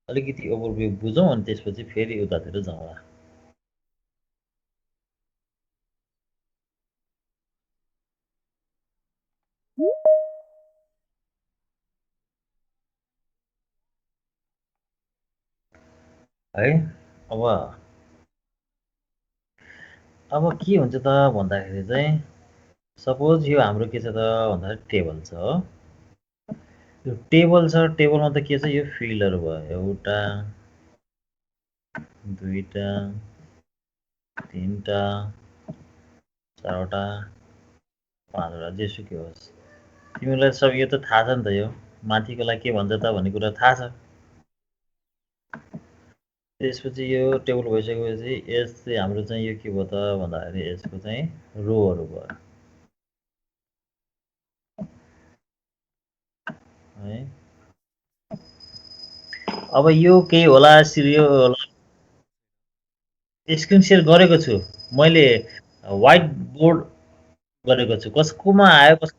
अलिकति ओभरभ्यू बुझौँ अनि त्यसपछि फेरि उतातिर जाउँला। है अब के हुन्छ त भन्दाखेरि चाहिँ सपोज यो हाम्रो के छ त भन्दाखेरि टेबल छ हो। यो टेबल छ, टेबलमा त के छ यो फिल्डहरू भयो, एउटा दुईटा तीनटा चारवटा पाँचवटा जेसुकै होस्। तिमीलाई सब यो त थाहा छ नि त, यो माथिकोलाई के भन्छ त भन्ने कुरा थाहा छ। त्यसपछि यो टेबल भइसकेपछि एस चाहिँ हाम्रो चाहिँ यो के भयो त भन्दाखेरि यसको चाहिँ रोहरू भयो है। अब यो केही होला सिरियो होला। स्क्रिन सेयर गरेको छु मैले, व्हाइट बोर्ड गरेको छु। कसकोमा आयो कस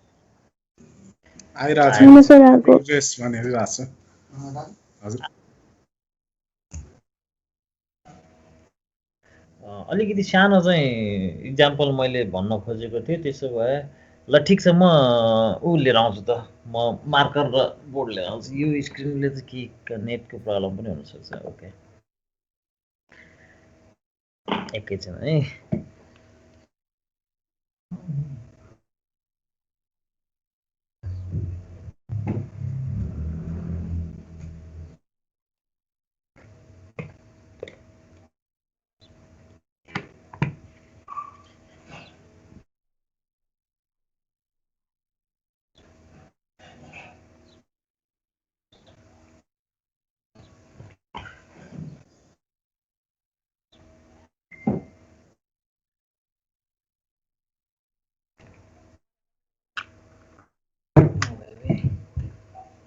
आइरहेछ प्रोग्रेस भनेर आएको छ। हजुर अलिकति सानो चाहिँ इक्जाम्पल मैले भन्न खोजेको थिएँ। त्यसो भए ल ठिक छ, म ऊ लिएर आउँछु त, म मार्कर र बोर्ड लिएर आउँछु। यो स्क्रिनले चाहिँ के नेटको प्रब्लम पनि हुनसक्छ। ओके एकैछिन है।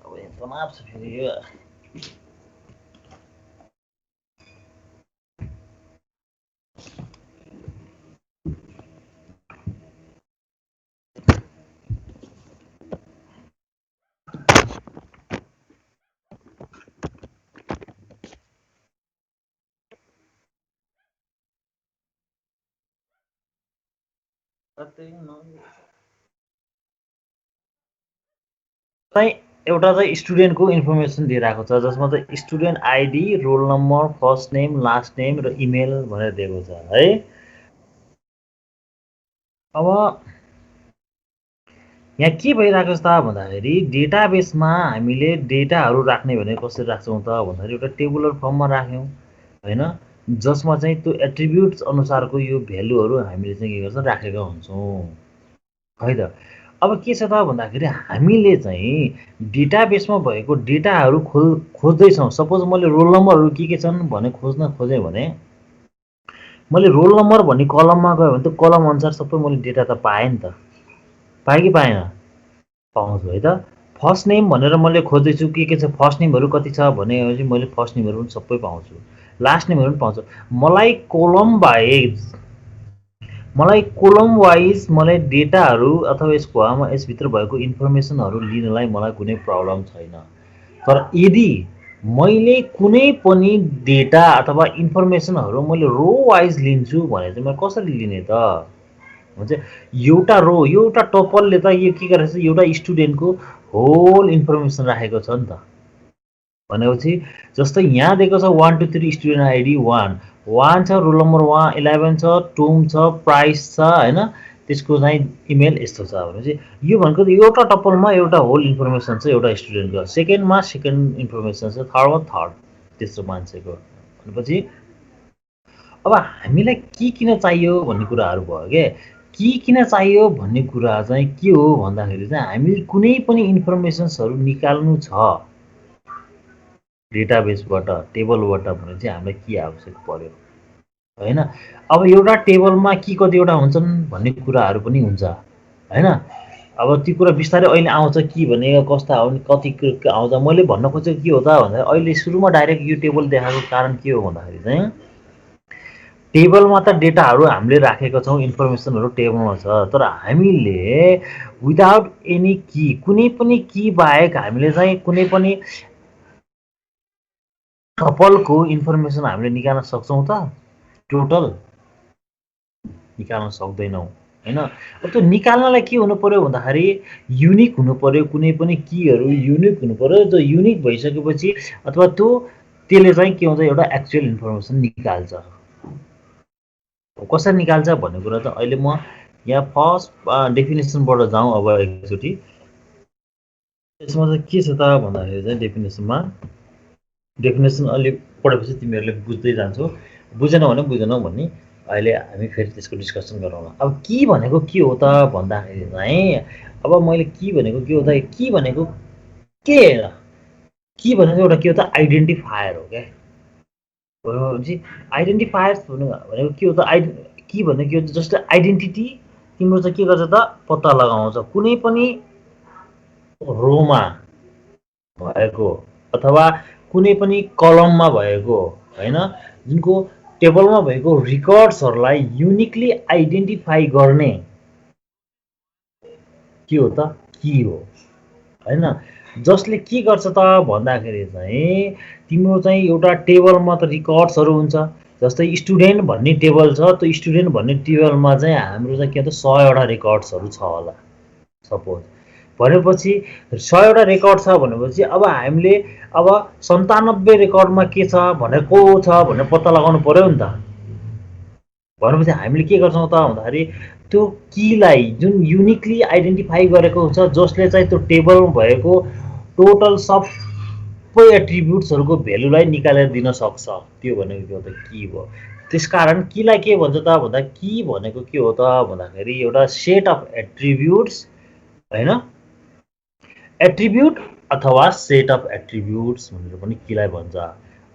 अब यहाँ तनाव छ फेरि यो। चाहिँ एउटा चाहिँ स्टुडेन्टको इन्फर्मेसन दिइरहेको छ, जसमा चाहिँ student ID, roll number, first name, last name र इमेल भनेर दिएको छ है। अब यहाँ के भइरहेको छ त भन्दाखेरि डेटाबेसमा हामीले डेटाहरू राख्ने भने कसरी राख्छौँ त भन्दाखेरि एउटा टेबुलर फर्ममा राख्यौँ होइन, जसमा चाहिँ त्यो एट्रिब्युट्स अनुसारको यो भ्यालुहरू हामीले चाहिँ के गर्छौँ राखेका हुन्छौँ है त। अब के छ त भन्दाखेरि हामीले चाहिँ डेटाबेसमा भएको डेटाहरू खोज्दैछौँ। सपोज मैले रोल नम्बरहरू के छन् भने खोज्न खोजेँ भने मैले रोल नम्बर भन्ने कलममा गयो भने त कलम अनुसार सबै मैले डेटा त पाएँ नि त, पाएँ कि पाएन? पाउँछु है त। फर्स्ट नेम भनेर मैले खोज्दैछु के छ, फर्स्ट नेमहरू कति छ भनेपछि मैले फर्स्ट नेमहरू पनि सबै पाउँछु, लास्ट नेमहरू पनि पाउँछु। मलाई कोलम वाइज मलाई डेटाहरू अथवा यसभित्र भएको इन्फर्मेसनहरू लिनलाई मलाई कुनै प्रब्लम छैन। तर यदि मैले कुनै पनि डेटा अथवा इन्फर्मेसनहरू मैले रो वाइज लिन्छु भने चाहिँ मैले कसरी लिने त हुन्छ। एउटा रो, एउटा टपलले त यो के गरेको छ, एउटा स्टुडेन्टको होल इन्फर्मेसन राखेको छ नि त। भनेपछि जस्तै यहाँ दिएको छ 1 2 3 स्टुडेन्ट आइडी 1 छ, रोल नम्बर 11 छ, टोम छ, प्राइस छ होइन, त्यसको चाहिँ इमेल यस्तो छ भनेपछि यो भनेको त एउटा टपलमा एउटा होल इन्फर्मेसन छ एउटा स्टुडेन्टको, सेकेन्डमा सेकेन्ड इन्फर्मेसन छ, थर्डमा थर्ड तेस्रो मान्छेको। भनेपछि अब हामीलाई के किन चाहियो भन्ने कुराहरू भयो क्या। के किन चाहियो भन्ने कुरा चाहिँ के हो भन्दाखेरि चाहिँ हामीले कुनै पनि इन्फर्मेसन्सहरू निकाल्नु छ डेटाबेसबाट, टेबलबाट भने चाहिँ हामीलाई के आवश्यक पर्यो होइन। अब एउटा टेबलमा के कतिवटा हुन्छन् भन्ने कुराहरू पनि हुन्छ होइन। अब ती कुरा बिस्तारै अहिले आउँछ कि भने कस्ता हो कति आउँछ। मैले भन्न खोजेको के हो त भन्दा अहिले सुरुमा डाइरेक्ट यो टेबल देखाएको कारण के हो भन्दाखेरि चाहिँ टेबलमा त डेटाहरू हामीले राखेका छौँ, इन्फर्मेसनहरू टेबलमा छ, तर हामीले विदाउट एनी की, कुनै पनि की बाहेक हामीले चाहिँ कुनै पनि कपलको इन्फर्मेसन हामीले निकाल्न सक्छौँ त? टोटल निकाल्न सक्दैनौँ हैन। अब त्यो निकाल्नलाई के हुनु पर्यो भन्दाखेरि युनिक हुनु पर्यो, कुनै पनि कीहरू युनिक हुनु पर्यो। त्यो युनिक भइसकेपछि अथवा त्यसले चाहिँ के हुन्छ एउटा एक्चुअल इन्फर्मेसन निकाल्छ। कसरी निकाल्छ भन्ने कुरा त अहिले म यहाँ फर्स्ट डेफिनेसनबाट जाउँ अब एकचोटि। यसमा चाहिँ के छ त भन्दाखेरि चाहिँ डेफिनेसन अलि पढेपछि तिमीहरूले बुझ्दै जान्छौ, बुझेनौ भने बुझेनौ भन्ने। अहिले हामी फेरि त्यसको डिस्कसन गरौँला। अब की भनेको के हो त भन्दाखेरि चाहिँ अब मैले की भनेको के हो त, की भनेको के हो? की भनेको एउटा के हो त आइडेन्टिफायर हो क्या। भनेपछि आइडेन्टिफायर्स भनेको के हो त, की भनेको के हो जस्तै आइडेन्टिटी तिम्रो चाहिँ के गर्छ त पत्ता लगाउँछ। कुनै पनि रोमा भएको अथवा कुनै पनि कलममा भएको हैन, जुनको टेबलमा भएको रिकर्ड्सहरूलाई युनिकली आइडेन्टिफाई गर्ने के हो त की हो हैन। जसले के गर्छ त भन्दाखेरि चाहिँ तिम्रो चाहिँ एउटा टेबलमा त रिकर्ड्सहरू हुन्छ। जस्तै स्टुडेन्ट भन्ने टेबल छ, त्यो स्टुडेन्ट भन्ने टेबलमा चाहिँ हाम्रो चाहिँ के त 100वटा रिकर्ड्सहरू छ होला सपोज। भनेपछि 100वटा रेकर्ड छ भनेपछि अब हामीले अब 97 रेकर्डमा के छ भनेर को छ भनेर पत्ता लगाउनु पर्यो नि त। भनेपछि हामीले के गर्छौँ त भन्दाखेरि त्यो कीलाई जुन युनिकली आइडेन्टिफाई गरेको हुन्छ, जसले चाहिँ त्यो टेबलमा भएको टोटल सबै एट्रिब्युट्सहरूको भेल्युलाई निकालेर दिन सक्छ, त्यो भनेको के हो त की हो। त्यसकारण कीलाई के भन्छ त भन्दा की भनेको के हो त भन्दाखेरि एउटा सेट अफ एट्रिब्युट्स हैन, एट्रिब्युट अथवा सेट अफ एट्रिब्युट्स भनेर पनि कीलाई भन्छ।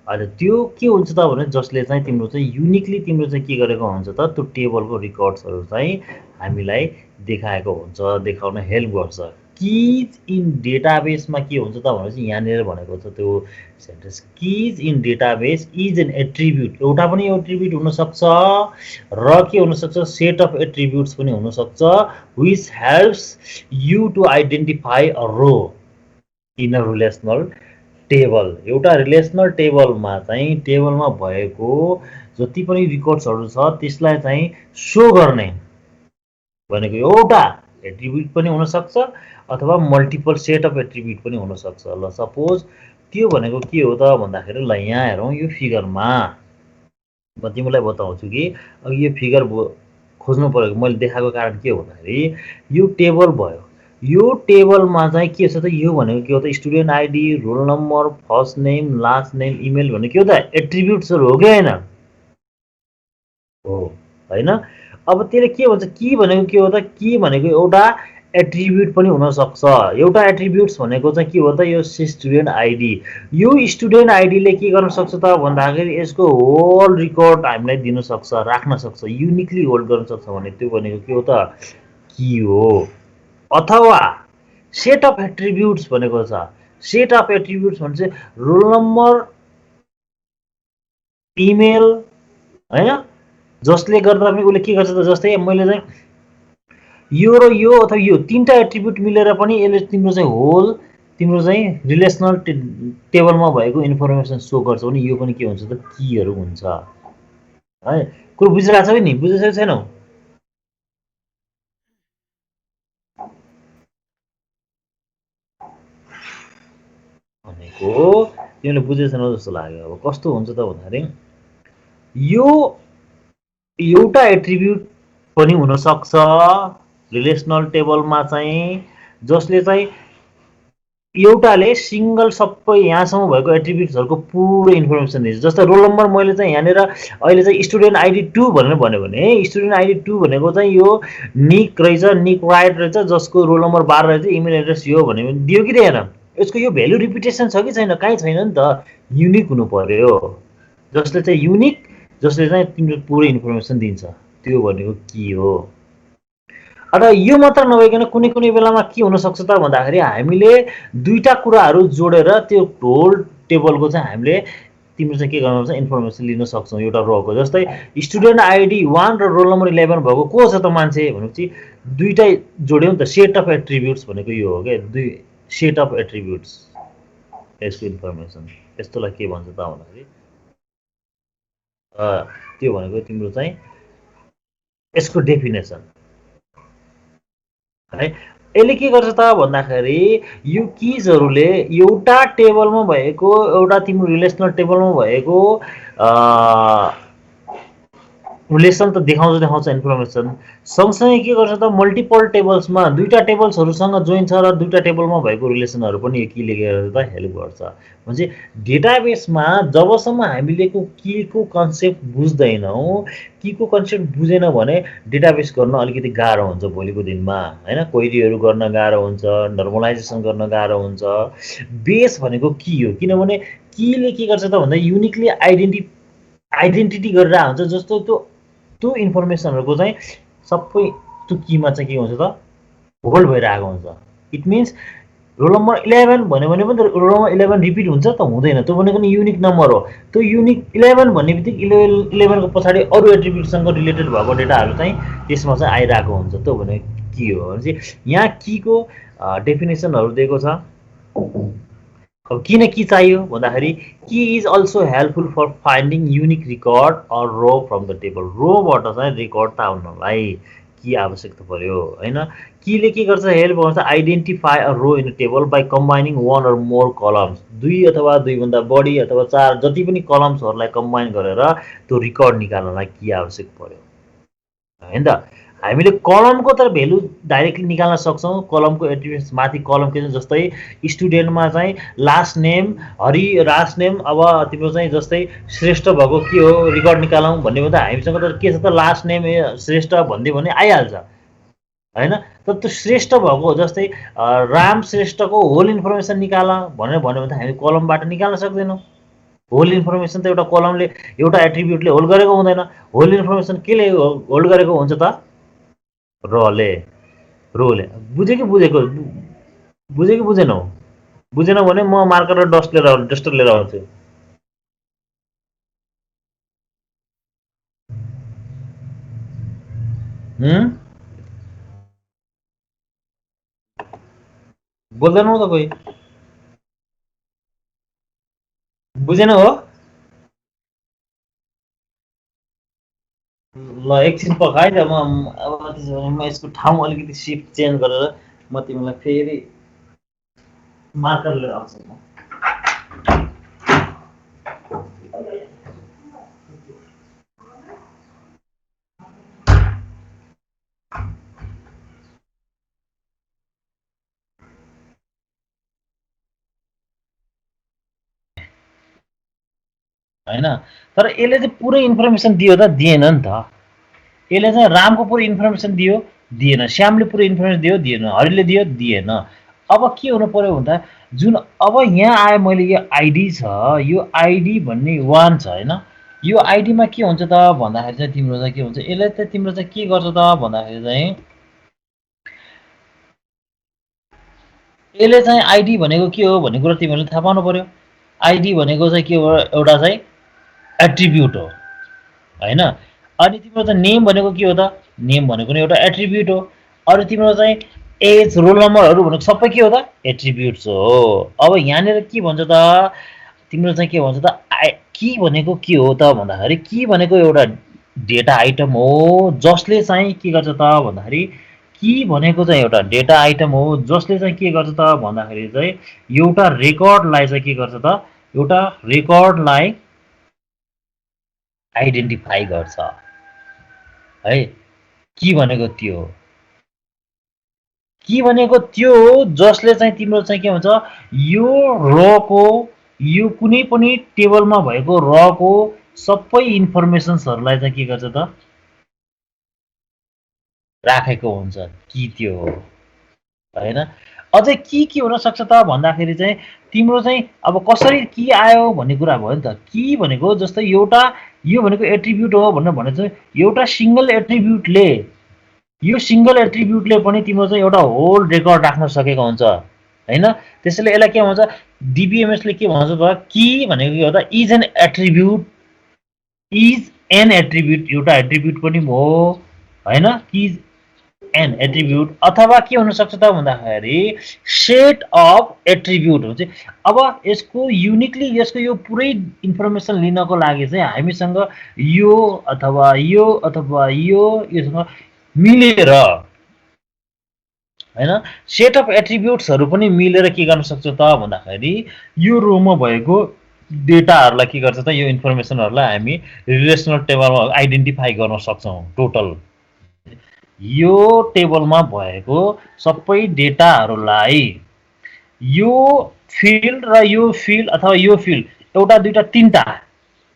अहिले त्यो के हुन्छ त भने जसले चाहिँ तिम्रो चाहिँ युनिकली तिम्रो चाहिँ के गरेको हुन्छ त त्यो टेबलको रिकर्ड्सहरू चाहिँ हामीलाई देखाएको हुन्छ, देखाउन हेल्प गर्छ। कीज इन डेटाबेसमा के हुन्छ त भनेपछि यहाँनिर भनेको छ त्यो sentence, keys in database is an attribute. एउटा पनि एट्रिब्युट हुनसक्छ र के हुनसक्छ सेट अफ एट्रिब्युट्स पनि हुनसक्छ, which helps you to identify a row in a relational table. एउटा रिलेसनल टेबलमा चाहिँ टेबलमा भएको जति पनि रिकर्ड्सहरू छ त्यसलाई चाहिँ सो गर्ने भनेको एउटा एट्रिब्युट पनि हुनसक्छ अथवा मल्टिपल सेट अफ एट्रिब्युट पनि हुनसक्छ। ल सपोज त्यो भनेको के हो त भन्दाखेरि ल यहाँ हेरौँ यो फिगरमा म तिमीलाई बताउँछु कि यो फिगर खोज्नु पर्यो। मैले देखाएको कारण के हो भन्दाखेरि यो टेबल भयो, यो टेबलमा चाहिँ के छ त यो भनेको के हो त student ID, roll number, first name, last name, email भनेको के हो त एट्रिब्युट्सहरू हो कि होइन हो हैन। अब त्यसले के भन्छ की भनेको के हो त, की भनेको एउटा एट्रिब्युट पनि हुनसक्छ। एउटा एट्रिब्युट्स भनेको चाहिँ के हो त यो स्टुडेन्ट आइडी। यो स्टुडेन्ट आइडीले के गर्न सक्छ त भन्दाखेरि यसको होल रिकर्ड हामीलाई दिन सक्छ, राख्न सक्छ, युनिकली होल्ड गर्न सक्छ भने त्यो भनेको के हो त की हो। अथवा सेट अफ एट्रिब्युट्स भनेको छ, सेट अफ एट्रिब्युट्स भने चाहिँ रोल नम्बर, इमेल हैन, जसले गर्दा पनि उसले के गर्छ त जस्तै मैले चाहिँ यो र यो अथवा यो तीनटा एट्रिब्युट मिलेर पनि यसले तिम्रो चाहिँ होल तिम्रो चाहिँ रिलेसनल टेबलमा भएको इन्फर्मेसन सो गर्छ भने यो पनि के हुन्छ त कीहरू हुन्छ है। कुरो बुझिरहेको छ नि, बुझेको छैनौ? भनेको तिमीले बुझेको छैनौ जस्तो लाग्यो। अब कस्तो हुन्छ त भन्दाखेरि यो एउटा एट्रिब्युट पनि हुनसक्छ रिलेसनल टेबलमा चाहिँ, जसले चाहिँ एउटाले सिङ्गल सबै यहाँसम्म भएको एट्रिब्युट्सहरूको पुरो इन्फर्मेसन दिन्छ। जस्तै रोल नम्बर मैले चाहिँ यहाँनिर अहिले चाहिँ स्टुडेन्ट आइडी 2 भनेर भन्यो भने स्टुडेन्ट आइडी 2 भनेको चाहिँ यो निक रहेछ, निक राइट रहेछ, जसको रोल नम्बर 12 रहेछ, इमेल एड्रेस यो भन्यो भने दियो कि दिएन? यसको यो भ्यालु रिपिटेसन छ कि छैन? कहीँ छैन नि त, युनिक हुनु पर्यो। जसले चाहिँ युनिक, जसले चाहिँ तिम्रो पुरो इन्फर्मेसन दिन्छ, त्यो भनेको की हो। र यो मात्र नभइकन कुनै कुनै बेलामा के हुनसक्छ त भन्दाखेरि हामीले दुईटा कुराहरू जोडेर त्यो होल टेबलको चाहिँ हामीले तिम्रो चाहिँ के गर्नुपर्छ इन्फर्मेसन लिन सक्छौँ एउटा रोको। जस्तै स्टुडेन्ट आइडी 1 र रोल नम्बर 11 भएको को छ त मान्छे भनेपछि दुईटै जोड्यौँ नि त, सेट अफ एट्रिब्युट्स भनेको यो हो क्या, दुई सेट अफ एट्रिब्युट्स यसको इन्फर्मेसन यस्तोलाई के भन्छ त भन्दाखेरि त्यो भनेको तिम्रो चाहिँ यसको डेफिनेसन है। यसले के गर्छ त भन्दाखेरि यो किजहरूले एउटा टेबलमा भएको एउटा तिम्रो रिलेसनल टेबलमा भएको रिलेसन त देखाउँछ इन्फर्मेसन, सँगसँगै के गर्छ त मल्टिपल टेबल्समा दुईटा टेबल्सहरूसँग जोइन छ र दुईटा टेबलमा भएको रिलेसनहरू पनि यो कीले गर्छ त हेल्प गर्छ। भनेपछि डेटाबेसमा जबसम्म हामीले कीको कन्सेप्ट बुझ्दैनौँ, कीको कन्सेप्ट बुझेन भने डेटाबेस गर्न अलिकति गाह्रो हुन्छ भोलिको दिनमा हैन। क्वेरीहरू गर्न गाह्रो हुन्छ, नर्मलाइजेसन गर्न गाह्रो हुन्छ। बेस भनेको की हो, किनभने कीले के गर्छ त भन्दा युनिकली आइडेन्टिटी गरेर हुन्छ, जस्तो त्यो इन्फर्मेसनहरूको चाहिँ सबै त्यो कीमा चाहिँ के हुन्छ त होल्ड भइरहेको हुन्छ। इट मिन्स रोल नम्बर 11 भन्यो भने पनि रोल नम्बर 11 रिपिट हुन्छ त हुँदैन, त्यो भनेको नि युनिक नम्बर हो। त्यो युनिक 11 भन्ने बित्तिकै 11को पछाडि अरू एट्रिब्युटसँग रिलेटेड भएको डेटाहरू चाहिँ त्यसमा चाहिँ आइरहेको हुन्छ। त्यो भनेको की हो। भनेपछि यहाँ कीको डेफिनेसनहरू दिएको छ। अब किन की चाहियो भन्दाखेरि key is also helpful for finding unique record or row from the table. रोबाट चाहिँ रिकर्ड ताउनलाई की आवश्यकता पर्यो हैन। कीले के गर्छ हेल्प गर्छ identify a row in a table by combining one or more columns. दुई अथवा दुईभन्दा बढी अथवा चार जति पनि कलम्सहरूलाई कम्बाइन गरेर त्यो रिकर्ड निकाल्नलाई की आवश्यक पर्यो हैन त। हामीले कलमको त भेल्यु डाइरेक्टली निकाल्न सक्छौँ। कलमको एट्रिब्युट्स माथि कलम के जस्तै स्टुडेन्टमा चाहिँ last name Hari last name, अब तिम्रो चाहिँ जस्तै श्रेष्ठ भएको के हो रिकर्ड निकालौँ भन्ने भन्दा हामीसँग त के छ त लास्ट नेम श्रेष्ठ भनिदियो भने आइहाल्छ हैन। तर त्यो श्रेष्ठ भएको जस्तै राम श्रेष्ठको होल इन्फर्मेसन निकाल भनेर भन्यो भने त हामी कलमबाट निकाल्न सक्दैनौँ। होल इन्फर्मेसन त एउटा कलमले एउटा एट्रिब्युटले होल्ड गरेको हुँदैन। होल इन्फर्मेसन केले होल्ड गरेको हुन्छ त रोले। बुझ्यो कि बुझेनौ? बुझेन भने म मार्कर र डस्टर लिएर आउँछु। बोल्दैनौ त कोही? बुझेन हो? ल एकछिन पखाइ त म अब त्यसो भने म यसको ठाउँ अलिकति सिफ्ट चेन्ज गरेर म तिमीलाई फेरि मार्कर लिएर आउँछु म। हैन, तर यसले चाहिँ पुरै इन्फर्मेसन दियो त दिएन नि त। यसले चाहिँ रामको पुरै इन्फर्मेसन दिएन, श्यामले पुरै इन्फर्मेसन दिएन, हरिले दिएन। अब के हुनु पर्यो भन्दा जुन अब यहाँ आयो मैले यो आइडी छ, यो आइडी भन्ने 1 छ हैन। यो आइडीमा के हुन्छ त भन्दाखेरि चाहिँ तिम्रो चाहिँ के हुन्छ, यसले चाहिँ तिम्रो चाहिँ के गर्छ त भन्दाखेरि चाहिँ यसले चाहिँ आइडी भनेको के हो भन्ने कुरा तिमीहरूले थाहा पाउनु पर्यो। आइडी भनेको चाहिँ के हो, एउटा चाहिँ एट्रिब्युट हो हैन। अनि तिम्रो चाहिँ नेम भनेको के हो त, नेम भनेको नि एउटा एट्रिब्युट हो। अरू तिम्रो चाहिँ एज रोल नम्बरहरू भनेको सबै के हो त एट्रिब्युट्स हो। अब यहाँनिर के भन्छ त तिम्रो चाहिँ के भन्छ त की भनेको के हो त भन्दाखेरि की भनेको एउटा डेटा आइटम हो जसले चाहिँ के गर्छ त भन्दाखेरि की भनेको चाहिँ एउटा डेटा आइटम हो जसले चाहिँ के गर्छ त भन्दाखेरि चाहिँ एउटा रेकर्डलाई चाहिँ के गर्छ त एउटा रेकर्डलाई आइडेन्टिफाई गर्छ है। की भनेको त्यो हो, की भनेको त्यो हो जसले चाहिँ तिम्रो चाहिँ के हुन्छ यो रोको यो कुनै पनि टेबलमा भएको रोको सबै इन्फर्मेसन्सहरूलाई चाहिँ के गर्छ त राखेको हुन्छ, की त्यो हो हैन। अझै के हुन सक्छ त भन्दाखेरि चाहिँ तिम्रो चाहिँ अब कसरी की आयो भन्ने कुरा भयो नि त। की भनेको जस्तै एउटा यो भनेको एट्रिब्युट हो भनेर चाहिँ एउटा सिंगल एट्रिब्युटले यो सिंगल एट्रिब्युटले पनि तिम्रो चाहिँ एउटा होल रेकर्ड राख्न सकेको हुन्छ हैन। त्यसैले यसलाई के भन्छ डीबीएमएस ले के भन्छ त की भनेको के हो त is an attribute, is an attribute एउटा एट्रिब्युट पनि हो हैन। की एन एट्रिब्युट अथवा के हुन सक्छ त भन्दाखेरि सेट अफ एट्रिब्युट हुन्छ। अब यसको युनिकली यसको यो पुरै इन्फर्मेसन लिनको लागि चाहिँ हामीसँग यो अथवा योसँग मिलेर हैन सेट अफ एट्रिब्युट्सहरु पनि मिलेर के गर्न सक्छ त भन्दाखेरि यो रोमा भएको डेटाहरुलाई के गर्छ त यो इन्फर्मेसनहरुलाई हामी रिलेसनल टेबलमा आइडेन्टिफाई गर्न सक्छौं। टोटल यो टेबलमा भएको सबै डेटाहरुलाई यो फिल्ड र यो फिल्ड अथवा यो फिल्ड एउटा दुईटा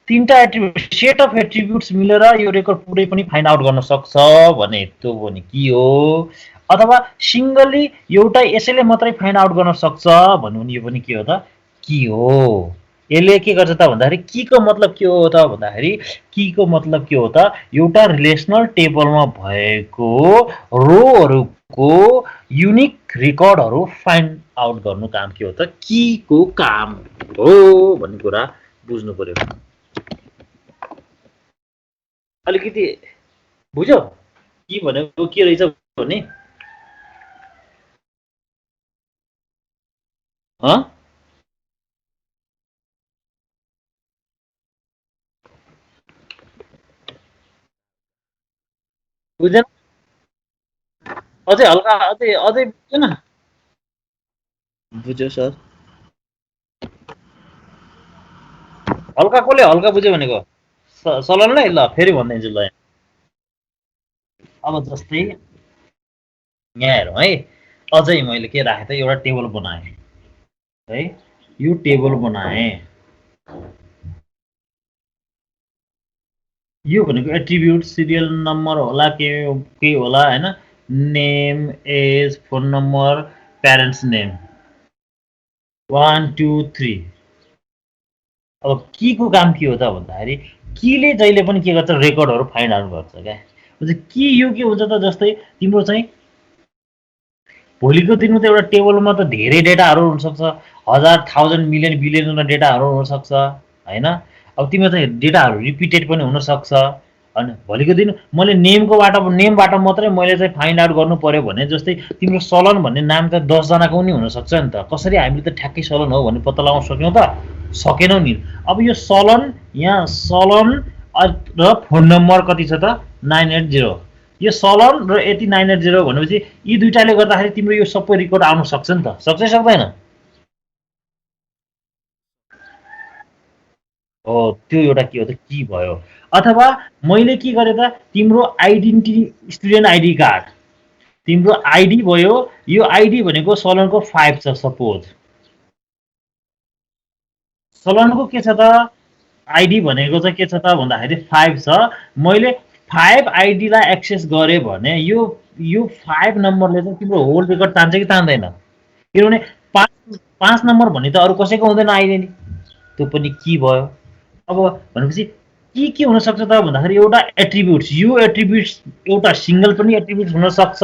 तीनटा एट्रिब्युट सेट अफ एट्रिब्युट्स मिलेर यो रेकर्ड पुरै पनि फाइन्ड आउट गर्न सक्छ भने त्यो पनि के हो, अथवा सिंगली एउटा यसैले मात्रै फाइन्ड आउट गर्न सक्छ भन्नु भने यो पनि के हो त के हो। यसले के गर्छ त भन्दाखेरि की को मतलब के हो त भन्दाखेरि की को मतलब के हो त एउटा रिलेसनल टेबलमा भएको रोहरुको युनिक रेकर्डहरु फाइन्ड आउट गर्नु काम के हो त की को काम हो भन्ने कुरा बुझ्नु पर्यो। अलिकति बुझ्यो के भनेको के रहेछ भने बुझेन अझै हल्का अझै बुझेन बुझ्यो सर हल्का कसले हल्का बुझ्यो भनेको सलनले ल फेरि भन्दैछु ल अब जस्तै यहाँ हेरौँ है अझै मैले के राखेँ त एउटा टेबल बनाएँ है यो टेबल बनाएँ यो भनेको एट्रिब्युट सिरियल नम्बर होला के होला हैन name as phone number parents name 1 2 3 अब की को काम के हो त भन्दाखेरि कीले जहिले पनि के गर्छ रेकर्डहरु फाइन्ड आउट गर्छ क्या हुन्छ की यो के हुन्छ त जस्तै तिम्रो चाहिँ भोलिको दिनमा त एउटा टेबलमा त धेरै डेटाहरु हुन सक्छ हजार थाउजन्ड मिलियन बिलियन डेटाहरु हुन सक्छ हैन अब तिम्रो चाहिँ डेटाहरु रिपिटेड पनि हुन सक्छ अनि भोलिको दिन मैले नेमबाट मात्रै मैले चाहिँ फाइन्ड आउट गर्नु पर्यो भने जस्तै तिम्रो सलन भन्ने नाम त 10 जनाको पनि हुन सक्छ नि त कसरी हामीले त ठ्याक्कै सलन हो भन्ने पत्ता लगाउन सक्यौं त सकेनौ नि। अब यो सलन यहाँ सलन र फोन नम्बर कति छ त 980 यो सलन र यति 980 भनेपछि यी दुईटाले गर्दाखेरि तिम्रो यो सबै रेकर्ड आउन सक्छ नि त सक्छ सक्दैन हो त्यो एउटा के हो त की भयो। अथवा मैले के गरे त तिम्रो आइडेन्टिटी स्टुडेन्ट आइडी कार्ड तिम्रो आइडी भयो यो आइडी भनेको सलनको 5 छ सपोज सलनको के छ त आइडी भनेको चाहिँ के छ त भन्दाखेरि 5 छ मैले 5 आइडी लाई एक्सेस गरे भने यो 5 नम्बरले चाहिँ तिम्रो होल रेकर्ड तान्छ कि तान्दैन किनभने 5 नम्बर भन्ने त अरु कसैको हुँदैन आइडी नि त्यो पनि की भयो। अब भनेपछि के हुन सक्छ त भन्दाखेरि एउटा एट्रिब्युट्स यो एट्रिब्युट्स एउटा सिंगल पनि एट्रिब्युट्स हुन सक्छ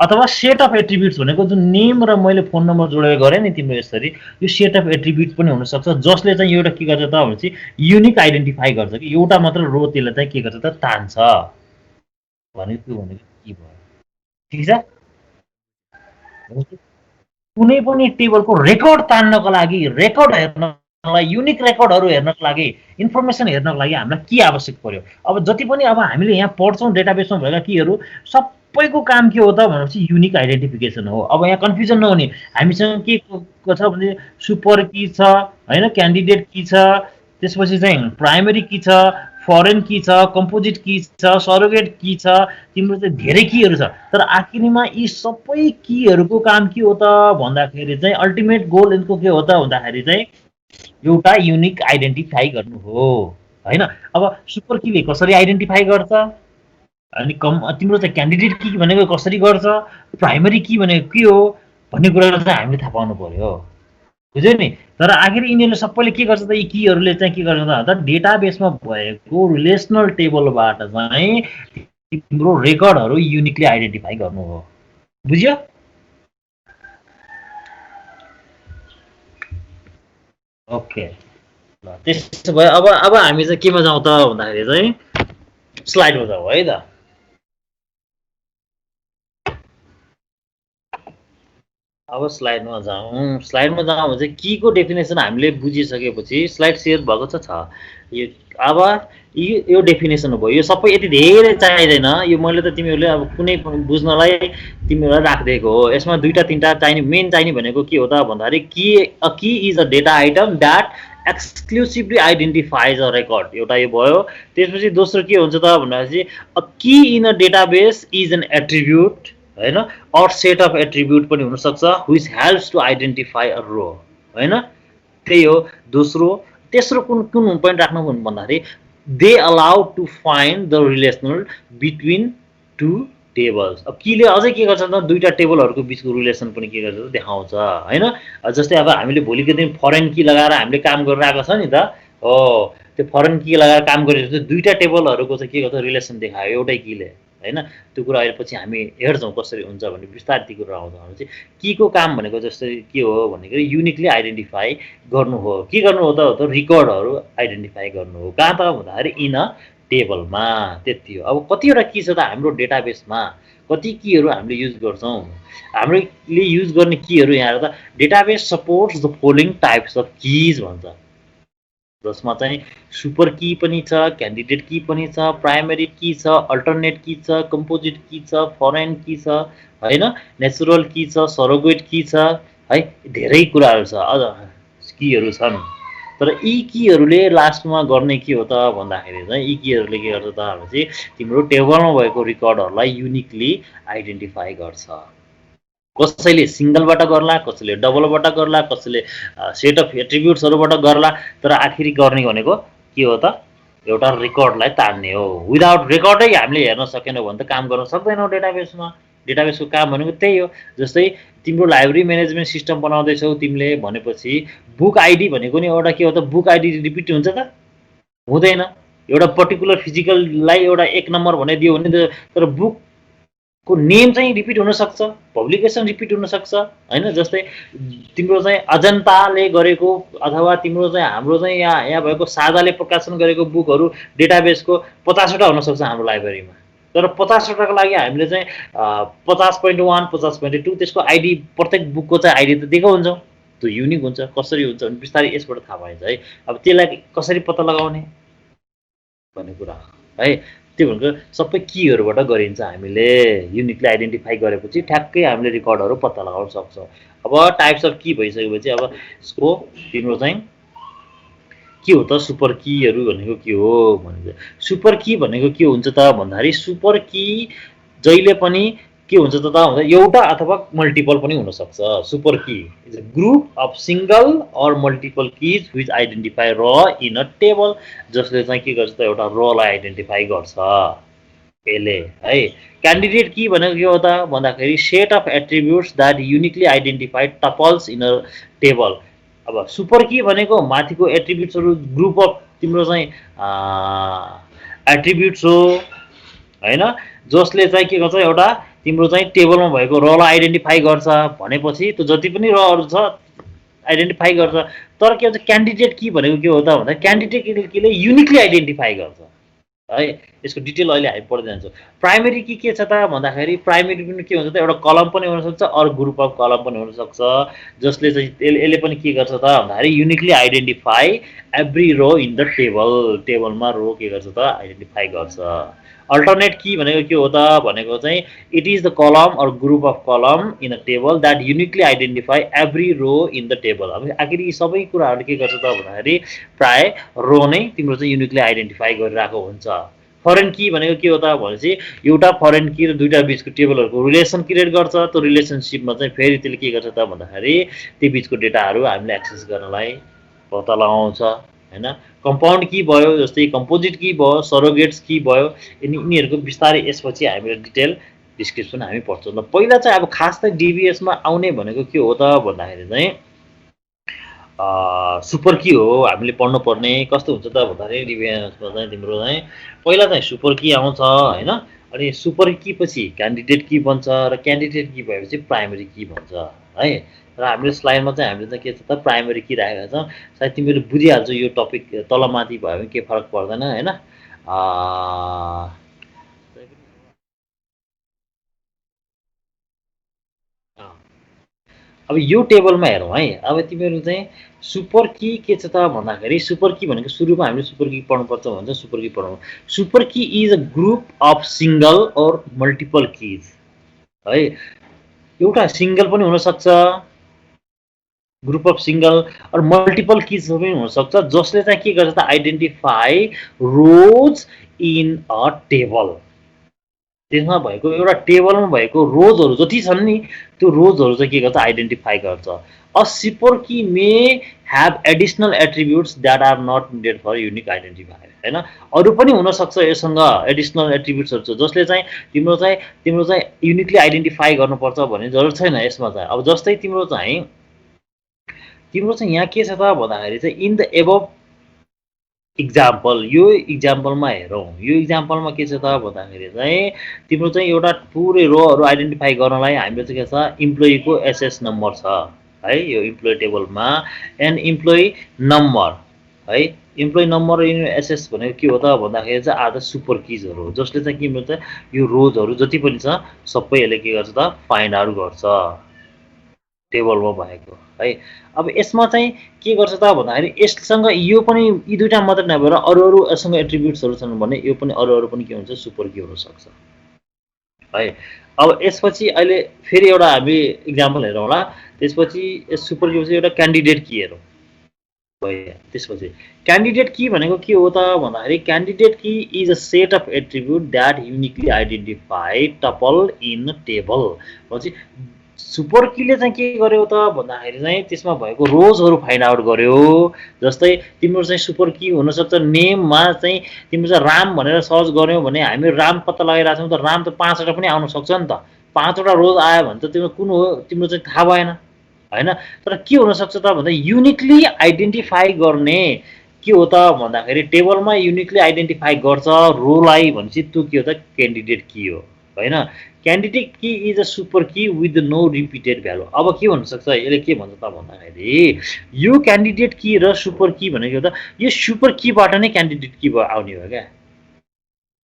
अथवा सेट अफ एट्रिब्युट्स भनेको जुन नेम र मैले फोन नम्बर जोडेर गरे नि तिम्रो यसरी यो सेट अफ एट्रिब्युट पनि हुन सक्छ जसले चाहिँ एउटा के गर्छ त भनेपछि युनिक आइडेन्टिफाई गर्छ कि एउटा मात्र रो त्यसले चाहिँ के गर्छ त तान्छ भनेको के भनेको के भयो ठीक छ। कुनै पनि टेबलको रेकर्ड तान्नको लागि रेकर्ड हेर्नलाई युनिक रेकर्डहरु हेर्नको लागि इन्फर्मेसन हेर्नको लागि हामीलाई के आवश्यक पर्यो अब जति पनि अब हामीले यहाँ पढ्छौं डेटाबेसमा भएका कीहरु सबैको काम के हो त भनेपछि युनिक आइडेन्टिफिकेसन हो। अब यहाँ कन्फ्युजन नहुने हामीसँग के छ भने सुपर की छ हैन क्यान्डिडेट की छ त्यसपछि चाहिँ प्राइमरी की छ फरेन की छ कम्पोजिट की छ सरोगेट की छ तिम्रो चाहिँ धेरै कीहरु छ तर आखिरीमा यी सबै कीहरुको काम के हो त भन्दाखेरि चाहिँ अल्टिमेट गोल यसको के हो त भन्दाखेरि चाहिँ एउटा युनिक आइडेन्टिफाई गर्नु हो हैन। अब सुपर कीले कसरी आइडेन्टिफाई गर्छ अनि तिम्रो चाहिँ क्यान्डिडेट की भनेको कसरी गर्छ प्राइमरी की भनेको के हो भन्ने कुरा चाहिँ हामीले थाहा पाउनु पर्यो बुझ्यो नि। तर आखिर यिनीहरुले सबैले के गर्छ त यी कीहरुले चाहिँ के गर्छ त डेटाबेसमा भएको रिलेसनल टेबलबाट चाहिँ तिम्रो रेकर्डहरु युनिकली आइडेन्टिफाई गर्नु हो बुझ्यो। ओके ल त्यसो भए अब हामी चाहिँ केमा जाउँ त भन्दाखेरि चाहिँ स्लाइडमा जाउँ है त अब स्लाइडमा जाउँ। स्लाइडमा जाउँ भने चाहिँ की को डेफिनेसन हामीले बुझिसकेपछि स्लाइड सेयर भएको छ। यो अब यो डेफिनेसन भयो। यो सबै यति धेरै चाहिँदैन। यो मैले त तिमीहरूले अब कुनै बुझ्नलाई तिमीहरूलाई राखिदिएको हो। यसमा दुईटा तिनटा चाहिने, मेन चाहिने भनेको के हो त भन्दाखेरि key is a data item that exclusively identifies a record. एउटा यो भयो। त्यसपछि दोस्रो के हुन्छ त भन्दाखेरि a key in a database is an attribute, होइन, अर सेट अफ एट्रिब्युट पनि हुनसक्छ which helps to identify a row, होइन, त्यही हो दोस्रो। तेस्रो कुन कुन पोइन्ट राख्नु भन्दाखेरि they allow to find the relational between two tables. अब कीले अझै के गर्छ त दुईवटा टेबलहरूको बिचको रिलेसन पनि के गर्छ देखाउँछ, होइन। जस्तै अब हामीले भोलिको दिन फरेन की लगाएर हामीले काम गरिरहेको छ नि त, हो त्यो फरेन की लगाएर काम गरेपछि दुईवटा टेबलहरूको चाहिँ के गर्छ रिलेसन देखायो एउटै कीले, होइन। त्यो कुरा अहिले पछि हामी हेर्छौँ कसरी हुन्छ भन्ने बिस्तारै ती कुरा आउँछ भने चाहिँ कीको काम भनेको जस्तै के हो भनेको युनिकली आइडेन्टिफाई गर्नु हो। के गर्नु हो त रिकर्डहरू आइडेन्टिफाई गर्नु हो। कहाँ त भन्दाखेरि इन अ टेबलमा, त्यति हो। अब कतिवटा की छ त हाम्रो डेटाबेसमा, कति कीहरू हामीले युज गर्छौँ। हामीले युज गर्ने कीहरू यहाँ त database supports the following types of keys भन्छ, जसमा चाहिँ सुपर की पनि छ, क्यान्डिडेट की पनि छ, प्राइमेरी की छ, अल्टरनेट की छ, कम्पोजिट की छ, फरेन की छ, होइन, नेचुरल की छ, सरोगेट की छ, है, धेरै कुराहरू छ, अझ कीहरू छन्। तर यी कीहरूले लास्टमा गर्ने के हो त भन्दाखेरि चाहिँ यी कीहरूले के गर्छ त भनेपछि तिम्रो टेबलमा भएको रिकर्डहरूलाई युनिकली आइडेन्टिफाई गर्छ। कसैले सिङ्गलबाट गर्ला, कसैले डबलबाट गर्ला, कसैले सेट अफ एट्रिब्युट्सहरूबाट गर्ला, तर आखिरी गर्ने भनेको के हो त एउटा रेकर्डलाई तान्ने हो। विदाउट रेकर्डै हामीले हेर्न सकेनौँ भने त काम गर्न सक्दैनौँ डेटाबेसमा। डेटाबेसको काम भनेको त्यही हो। जस्तै तिम्रो लाइब्रेरी म्यानेजमेन्ट सिस्टम बनाउँदैछौ तिमीले भनेपछि बुक आइडी भनेको नि एउटा के हो त बुक आइडी रिपिट हुन्छ त हुँदैन। एउटा पर्टिकुलर फिजिकललाई एउटा एक नम्बर बनाइदियो भने त, तर बुक को नेम चाहिँ रिपिट हुनसक्छ, पब्लिकेसन रिपिट हुनसक्छ, होइन। जस्तै तिम्रो चाहिँ अजन्ताले गरेको अथवा तिम्रो चाहिँ हाम्रो चाहिँ यहाँ भएको साझाले प्रकाशन गरेको बुकहरू डेटाबेसको 50वटा हुनसक्छ हाम्रो लाइब्रेरीमा, तर 50वटाको लागि हामीले चाहिँ 50.1 50.2 त्यसको आइडी, प्रत्येक बुकको चाहिँ आइडी त दिएको हुन्छौँ। त्यो युनिक हुन्छ। कसरी हुन्छ भने बिस्तारै यसबाट थाहा पाइन्छ है। अब त्यसलाई कसरी पत्ता लगाउने भन्ने कुरा है। त्यो भनेको सबै कीहरूबाट गरिन्छ। हामीले युनिकली आइडेन्टिफाई गरेपछि ठ्याक्कै हामीले रिकर्डहरू पत्ता लगाउन सक्छौँ। अब टाइप्स अफ की भइसकेपछि अब यसको तिम्रो चाहिँ के हो त सुपर कीहरू भनेको के हो भने सुपर की भनेको के हुन्छ त भन्दाखेरि सुपर की जहिले पनि के हुन्छ त भन्दा एउटा अथवा मल्टिपल पनि हुनसक्छ। Super key is a group of single or multiple keys which identify र इन अ टेबल, जसले चाहिँ के गर्छ त एउटा रलाई आइडेन्टिफाई गर्छ यसले, है। क्यान्डिडेट की भनेको के हो त भन्दाखेरि set of attributes that uniquely identified tuples in a table. अब सुपर की भनेको माथिको एट्रिब्युट्सहरू ग्रुप अफ तिम्रो चाहिँ एट्रिब्युट्स हो, होइन, जसले चाहिँ के गर्छ एउटा तिम्रो चाहिँ टेबलमा भएको रलाई आइडेन्टिफाई गर्छ भनेपछि त्यो जति पनि रहरू छ आइडेन्टिफाई गर्छ। तर के भन्छ क्यान्डिडेट की भनेको के हो त भन्दा क्यान्डिडेट कीले युनिकली आइडेन्टिफाई गर्छ, है। यसको डिटेल अहिले हामी पढ्दै जान्छौँ। प्राइमेरी की के छ त भन्दाखेरि प्राइमेरी पनि के हुन्छ त एउटा कलम पनि हुनसक्छ अरू ग्रुप अफ कलम पनि हुनसक्छ, जसले चाहिँ यसले पनि के गर्छ त भन्दाखेरि uniquely identify every row in the table, टेबलमा रो के गर्छ त आइडेन्टिफाई गर्छ। अल्टरनेट की भनेको के हो त भनेको चाहिँ it is the column or group of column in a table that uniquely identify every row in the table. अब आखिर यी सबै कुराहरूले के गर्छ त भन्दाखेरि प्राय रो नै तिम्रो चाहिँ युनिकली आइडेन्टिफाई गरिरहेको हुन्छ। फरेन की भनेको के हो त भनेपछि एउटा फरेन की र दुईवटा बिचको टेबलहरूको रिलेसन क्रिएट गर्छ। त्यो रिलेसनसिपमा चाहिँ फेरि त्यसले के गर्छ त भन्दाखेरि त्यो बिचको डेटाहरू हामीले एक्सेस गर्नलाई पत्ता लगाउँछ, होइन। कम्पाउन्ड की भयो, जस्तै कम्पोजिट की भयो, सरोगेट्स की भयो, यिनीहरूको बिस्तारै यसपछि हामीले डिटेल डिस्क्रिप्सन हामी पढ्छौँ। ल पहिला चाहिँ अब खास चाहिँ डिबिएसमा आउने भनेको के हो त भन्दाखेरि चाहिँ सुपर की हो हामीले पढ्नुपर्ने। कस्तो हुन्छ त भन्दाखेरि डिबिएसमा चाहिँ तिम्रो चाहिँ पहिला चाहिँ सुपर की आउँछ, होइन। अनि सुपर की पछि क्यान्डिडेट की बन्छ र क्यान्डिडेट की भएपछि प्राइमेरी की भन्छ, है। र हामीले स्लाइडमा चाहिँ हामीले चाहिँ के छ त प्राइमेरी की राखेका छौँ। सायद तिमीले बुझिहाल्छौ यो टपिक तलमाथि भयो भने केही फरक पर्दैन, होइन। अब यो टेबलमा हेरौँ है। अब तिमीहरू चाहिँ सुपर की के छ त भन्दाखेरि सुपर की भनेको सुरुमा हामीले सुपर की पढ्नुपर्छ भन्छ। सुपर की पढौँ। Super key is a group of single or multiple keys है। एउटा सिङ्गल पनि हुनसक्छ, group of single or multiple keys पनि हुनसक्छ, जसले चाहिँ के गर्छ त identify rows in a table. त्यसमा भएको एउटा टेबलमा भएको रोजहरू जति छन् नि त्यो रोजहरू चाहिँ के गर्छ आइडेन्टिफाई गर्छ। A super key may have additional attributes that are not needed for unique identifier होइन। अरू पनि हुनसक्छ योसँग एडिसनल एट्रिब्युट्सहरू छ जसले चाहिँ तिम्रो चाहिँ युनिकली आइडेन्टिफाई गर्नुपर्छ भन्ने जरुरत छैन यसमा चाहिँ। अब जस्तै तिम्रो चाहिँ यहाँ के छ त भन्दाखेरि चाहिँ इन द एबभ इक्जाम्पल, यो इक्जाम्पलमा हेरौँ। यो इक्जाम्पलमा के छ त भन्दाखेरि चाहिँ तिम्रो चाहिँ एउटा पुरै रोहरू आइडेन्टिफाई गर्नलाई हामीले चाहिँ के छ इम्प्लोइको एसएस नम्बर छ है यो इम्प्लोइ टेबलमा। एन्ड इम्प्लोइ नम्बर है, इम्प्लोइ नम्बर इन एसएस भनेको के हो त भन्दाखेरि चाहिँ आर द सुपर किजहरू हो जसले चाहिँ के भन्छ यो रोजहरू जति पनि छ सबै यसले के गर्छ त फाइन्ड आउट गर्छ टेबलमा भएको है। अब यसमा चाहिँ के गर्छ त भन्दाखेरि यससँग यो पनि यी दुईटा मात्रै नभएर अरू यससँग एट्रिब्युट्सहरू छन् भने यो पनि अरू पनि के हुन्छ सुपर की हुनसक्छ है। अब यसपछि अहिले फेरि एउटा हामी इक्जाम्पल हेरौँला। त्यसपछि यस सुपर की पछि एउटा क्यान्डिडेट की हेरौँ भयो। त्यसपछि क्यान्डिडेट की भनेको के हो त भन्दाखेरि candidate key is a set of attribute that uniquely identify tuple in table भनेपछि सुपर कीले चाहिँ के गर्यो त भन्दाखेरि चाहिँ त्यसमा भएको रोजहरू फाइन्ड आउट गर्यो। जस्तै तिम्रो चाहिँ सुपर की हुनसक्छ नेममा चाहिँ तिम्रो चाहिँ राम भनेर सर्च गर्यौ भने हामी राम पत्ता लगाइरहेको छौँ त राम त 5 वटा पनि आउन सक्छ नि त। 5 वटा रोज आयो भने त तिम्रो कुन हो तिम्रो चाहिँ थाहा भएन होइन। तर के हुनसक्छ त भन्दा युनिकली आइडेन्टिफाई गर्ने के हो त भन्दाखेरि टेबलमा युनिकली आइडेन्टिफाई गर्छ रोलाई भनेपछि त्यो के हो त क्यान्डिडेट की हो होइन। Candidate key is a super key with no repeated value. अब के हुनसक्छ यसले के भन्छ त भन्दाखेरि यो क्यान्डिडेट की र सुपर की भनेको त यो सुपर कीबाट नै क्यान्डिडेट की आउने हो क्या।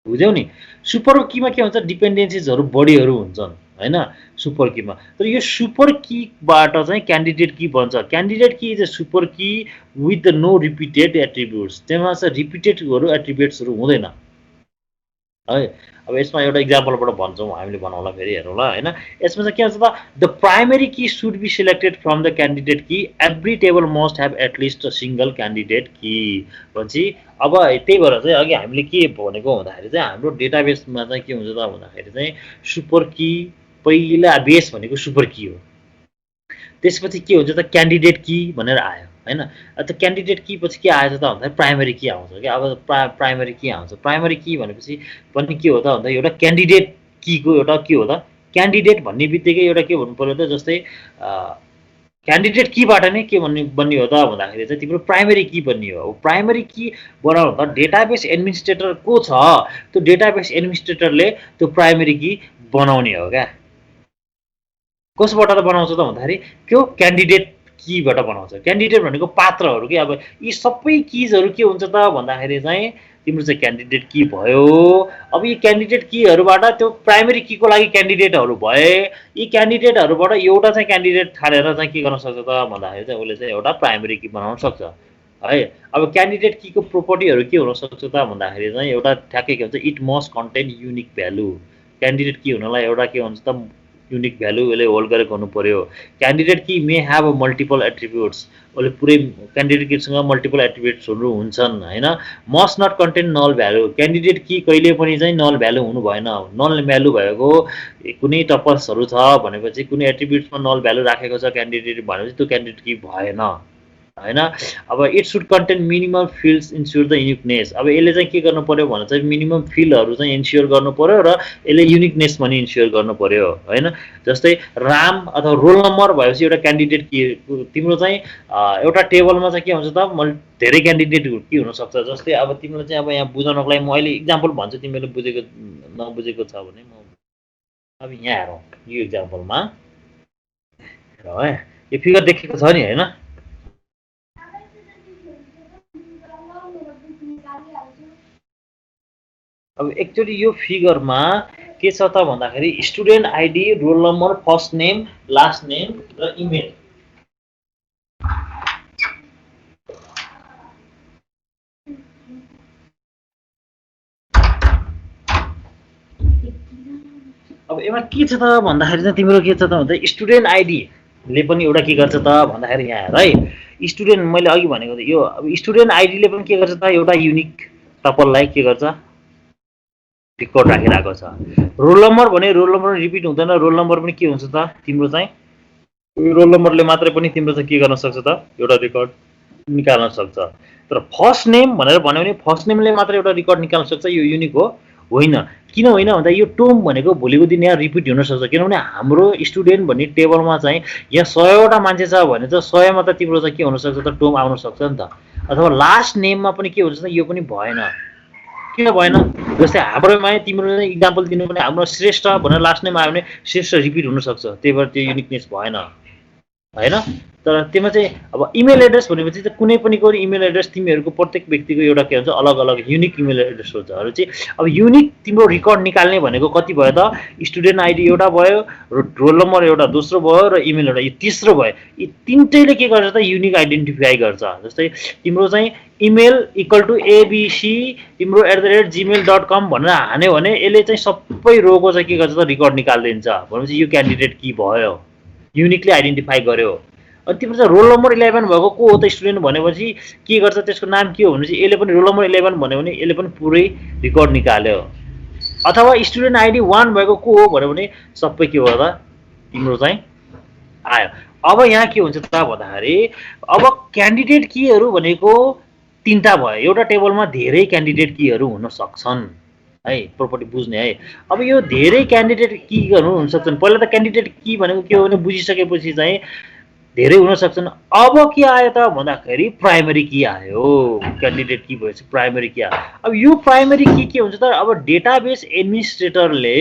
बुझ्यौ नि। सुपर कीमा के हुन्छ डिपेन्डेन्सिजहरू बढीहरू हुन्छन् होइन सुपर कीमा। तर यो सुपर कीबाट चाहिँ क्यान्डिडेट की बन्छ। Candidate key is a super key with no repeated attributes. त्यसमा चाहिँ रिपिटेडहरू एट्रिब्युट्सहरू हुँदैन है। अब यसमा एउटा इक्जाम्पलबाट भन्छौँ हामीले बनाउँला फेरि हेरौँला होइन। यसमा चाहिँ के हुन्छ त the primary key should be selected from the candidate key every table must have at least a single candidate key भनेपछि अब त्यही भएर चाहिँ अघि हामीले के भनेको भन्दाखेरि चाहिँ हाम्रो डेटाबेसमा चाहिँ के हुन्छ त भन्दाखेरि चाहिँ सुपर की पहिला बेस भनेको सुपर की हो। त्यसपछि के हुन्छ त क्यान्डिडेट की भनेर आयो होइन। त क्यान्डिडेट की पछि के आएछ त भन्दाखेरि प्राइमेरी की आउँछ क्या। अब प्राइमेरी की आउँछ। प्राइमेरी की भनेपछि पनि के हो त भन्दा एउटा क्यान्डिडेट कीको एउटा के हो त क्यान्डिडेट भन्ने बित्तिकै एउटा के भन्नु पर्यो त जस्तै क्यान्डिडेट कीबाट नै के बन्ने हो त भन्दाखेरि चाहिँ तिम्रो प्राइमेरी की बन्ने हो। प्राइमेरी की बनाउनु त डेटाबेस एडमिनिस्ट्रेटर को छ त्यो डेटाबेस एडमिनिस्ट्रेटरले त्यो प्राइमेरी की बनाउने हो क्या। कसबाट बनाउँछ त भन्दाखेरि त्यो क्यान्डिडेट कीबाट बनाउँछ। क्यान्डिडेट भनेको पात्रहरू के। अब यी सबै किजहरू के हुन्छ त भन्दाखेरि चाहिँ तिम्रो चाहिँ क्यान्डिडेट की भयो। अब यी क्यान्डिडेट कीहरूबाट त्यो प्राइमेरी कीको लागि क्यान्डिडेटहरू भए यी क्यान्डिडेटहरूबाट एउटा चाहिँ क्यान्डिडेट छाडेर चाहिँ के गर्न सक्छ त भन्दाखेरि चाहिँ उसले चाहिँ एउटा प्राइमेरी की बनाउन सक्छ है। अब क्यान्डिडेट कीको प्रोपर्टीहरू के हुनसक्छ त भन्दाखेरि चाहिँ एउटा ठ्याक्कै के भन्छ it must contain unique value. Candidate key हुनलाई एउटा के हुन्छ त युनिक भ्यालु यसले होल्ड गरेको हुनु पर्यो। Candidate key may have a multiple attributes. उसले पुरै क्यान्डिडेट कीसँग मल्टिपल एट्रिब्युट्सहरू हुन्छन् होइन। Must not contain null value. Candidate key कहिले पनि चाहिँ नल भ्यालु हुनु भएन। नल भ्यालु भएको कुनै टपल्सहरू छ भनेपछि कुनै एट्रिब्युट्समा नल भ्यालु राखेको छ क्यान्डिडेट भनेपछि त्यो क्यान्डिडेट की भएन होइन। अब it should contain minimum fields ensure the uniqueness. अब यसले चाहिँ के गर्नु पर्यो भने चाहिँ मिनिमम फिल्डहरू चाहिँ इन्स्योर गर्नु पर्यो र यसले युनिकनेस पनि इन्स्योर गर्नु पर्यो होइन। जस्तै राम अथवा रोल नम्बर भएपछि एउटा क्यान्डिडेट की तिम्रो चाहिँ एउटा टेबलमा चाहिँ के हुन्छ त धेरै क्यान्डिडेट के हुनसक्छ। जस्तै अब तिमीलाई चाहिँ अब यहाँ बुझाउनको लागि म अहिले इक्जाम्पल भन्छु तिमीले बुझेको नबुझेको छ भने म अब यहाँ हेरौँ यो इक्जाम्पलमा हेरौँ है। यो फिगर देखेको छ नि होइन। अब एकचोटि यो फिगरमा के छ त भन्दाखेरि student ID, roll number, first name, last name र इमेल। अब यसमा के छ त भन्दाखेरि चाहिँ तिम्रो के छ त भन्दा स्टुडेन्ट आइडीले पनि एउटा के गर्छ त भन्दाखेरि यहाँ हेर है, स्टुडेन्ट मैले अघि भनेको यो अब स्टुडेन्ट आइडीले पनि के गर्छ त एउटा युनिक टपललाई के गर्छ रेकर्ड राखिरहेको छ। रोल नम्बर भने रोल नम्बर रिपिट हुँदैन, रोल नम्बर पनि के हुन्छ त तिम्रो चाहिँ रोल नम्बरले मात्रै पनि तिम्रो चाहिँ के गर्न सक्छ त एउटा रेकर्ड निकाल्न सक्छ। तर फर्स्ट नेम भनेर भन्यो भने फर्स्ट नेमले मात्र एउटा रेकर्ड निकाल्न सक्छ, यो युनिक हो होइन। किन होइन भन्दा यो टोम भनेको भोलिको दिन यहाँ रिपिट हुन सक्छ, किनभने हाम्रो स्टुडेन्ट भन्ने टेबलमा चाहिँ यहाँ 100वटा मान्छे छ भने चाहिँ 100मा त तिम्रो चाहिँ के हुनसक्छ त टोम आउन सक्छ नि त। अथवा लास्ट नेममा पनि के हुन्छ त यो पनि भएन, किन भएन? जस्तै हाम्रोमा तिम्रो चाहिँ इक्जाम्पल दिनु भने हाम्रो श्रेष्ठ भनेर लास्ट नेम आयो भने श्रेष्ठ रिपिट हुनसक्छ, त्यही भएर त्यो युनिकनेस भएन होइन। तर त्यसमा चाहिँ अब इमेल एड्रेस भनेपछि चाहिँ कुनै पनिको इमेल एड्रेस तिमीहरूको प्रत्येक व्यक्तिको एउटा के हुन्छ अलग अलग युनिक इमेल एड्रेस हुन्छहरू चाहिँ अब युनिक तिम्रो रेकर्ड निकाल्ने भनेको कति भयो त स्टुडेन्ट आइडी एउटा भयो, रोल नम्बर एउटा दोस्रो भयो र इमेल एउटा यो तेस्रो भयो। यी तिनटैले के गर्छ त युनिक आइडेन्टिफाई गर्छ। जस्तै तिम्रो चाहिँ इमेल इक्वल टु एबिसी तिम्रो @gmail.com भनेर हान्यो भने यसले चाहिँ सबै रोको चाहिँ के गर्छ त रेकर्ड निकालिदिन्छ, भनेपछि यो क्यान्डिडेट की भयो, युनिकली आइडेन्टिफाई गर्यो। अनि तिम्रो चाहिँ रोल नम्बर 11 भएको को हो त स्टुडेन्ट भनेपछि के गर्छ त्यसको नाम के हो भनेपछि यसले पनि रोल नम्बर 11 भन्यो भने यसले पनि पुरै रेकर्ड निकाल्यो। अथवा स्टुडेन्ट आइडी 1 भएको को हो भन्यो भने सबै के हो त तिम्रो चाहिँ आयो। अब यहाँ के हुन्छ त भन्दाखेरि अब क्यान्डिडेट कीहरू भनेको तीनटा भयो, एउटा टेबलमा धेरै क्यान्डिडेट कीहरू हुन सक्छन् है, प्रोपर्टी बुझ्ने है। अब यो धेरै क्यान्डिडेट कीहरू हुन सक्छन्, पहिला त क्यान्डिडेट की भनेको के हो भने बुझिसकेपछि चाहिँ धेरै हुन सक्छन्। अब के आयो त भन्दाखेरि प्राइमरी की आयो, क्यान्डिडेट की भएपछि प्राइमरी की आयो। अब यो प्राइमरी की के हुन्छ त अब डेटाबेस एडमिनिस्ट्रेटरले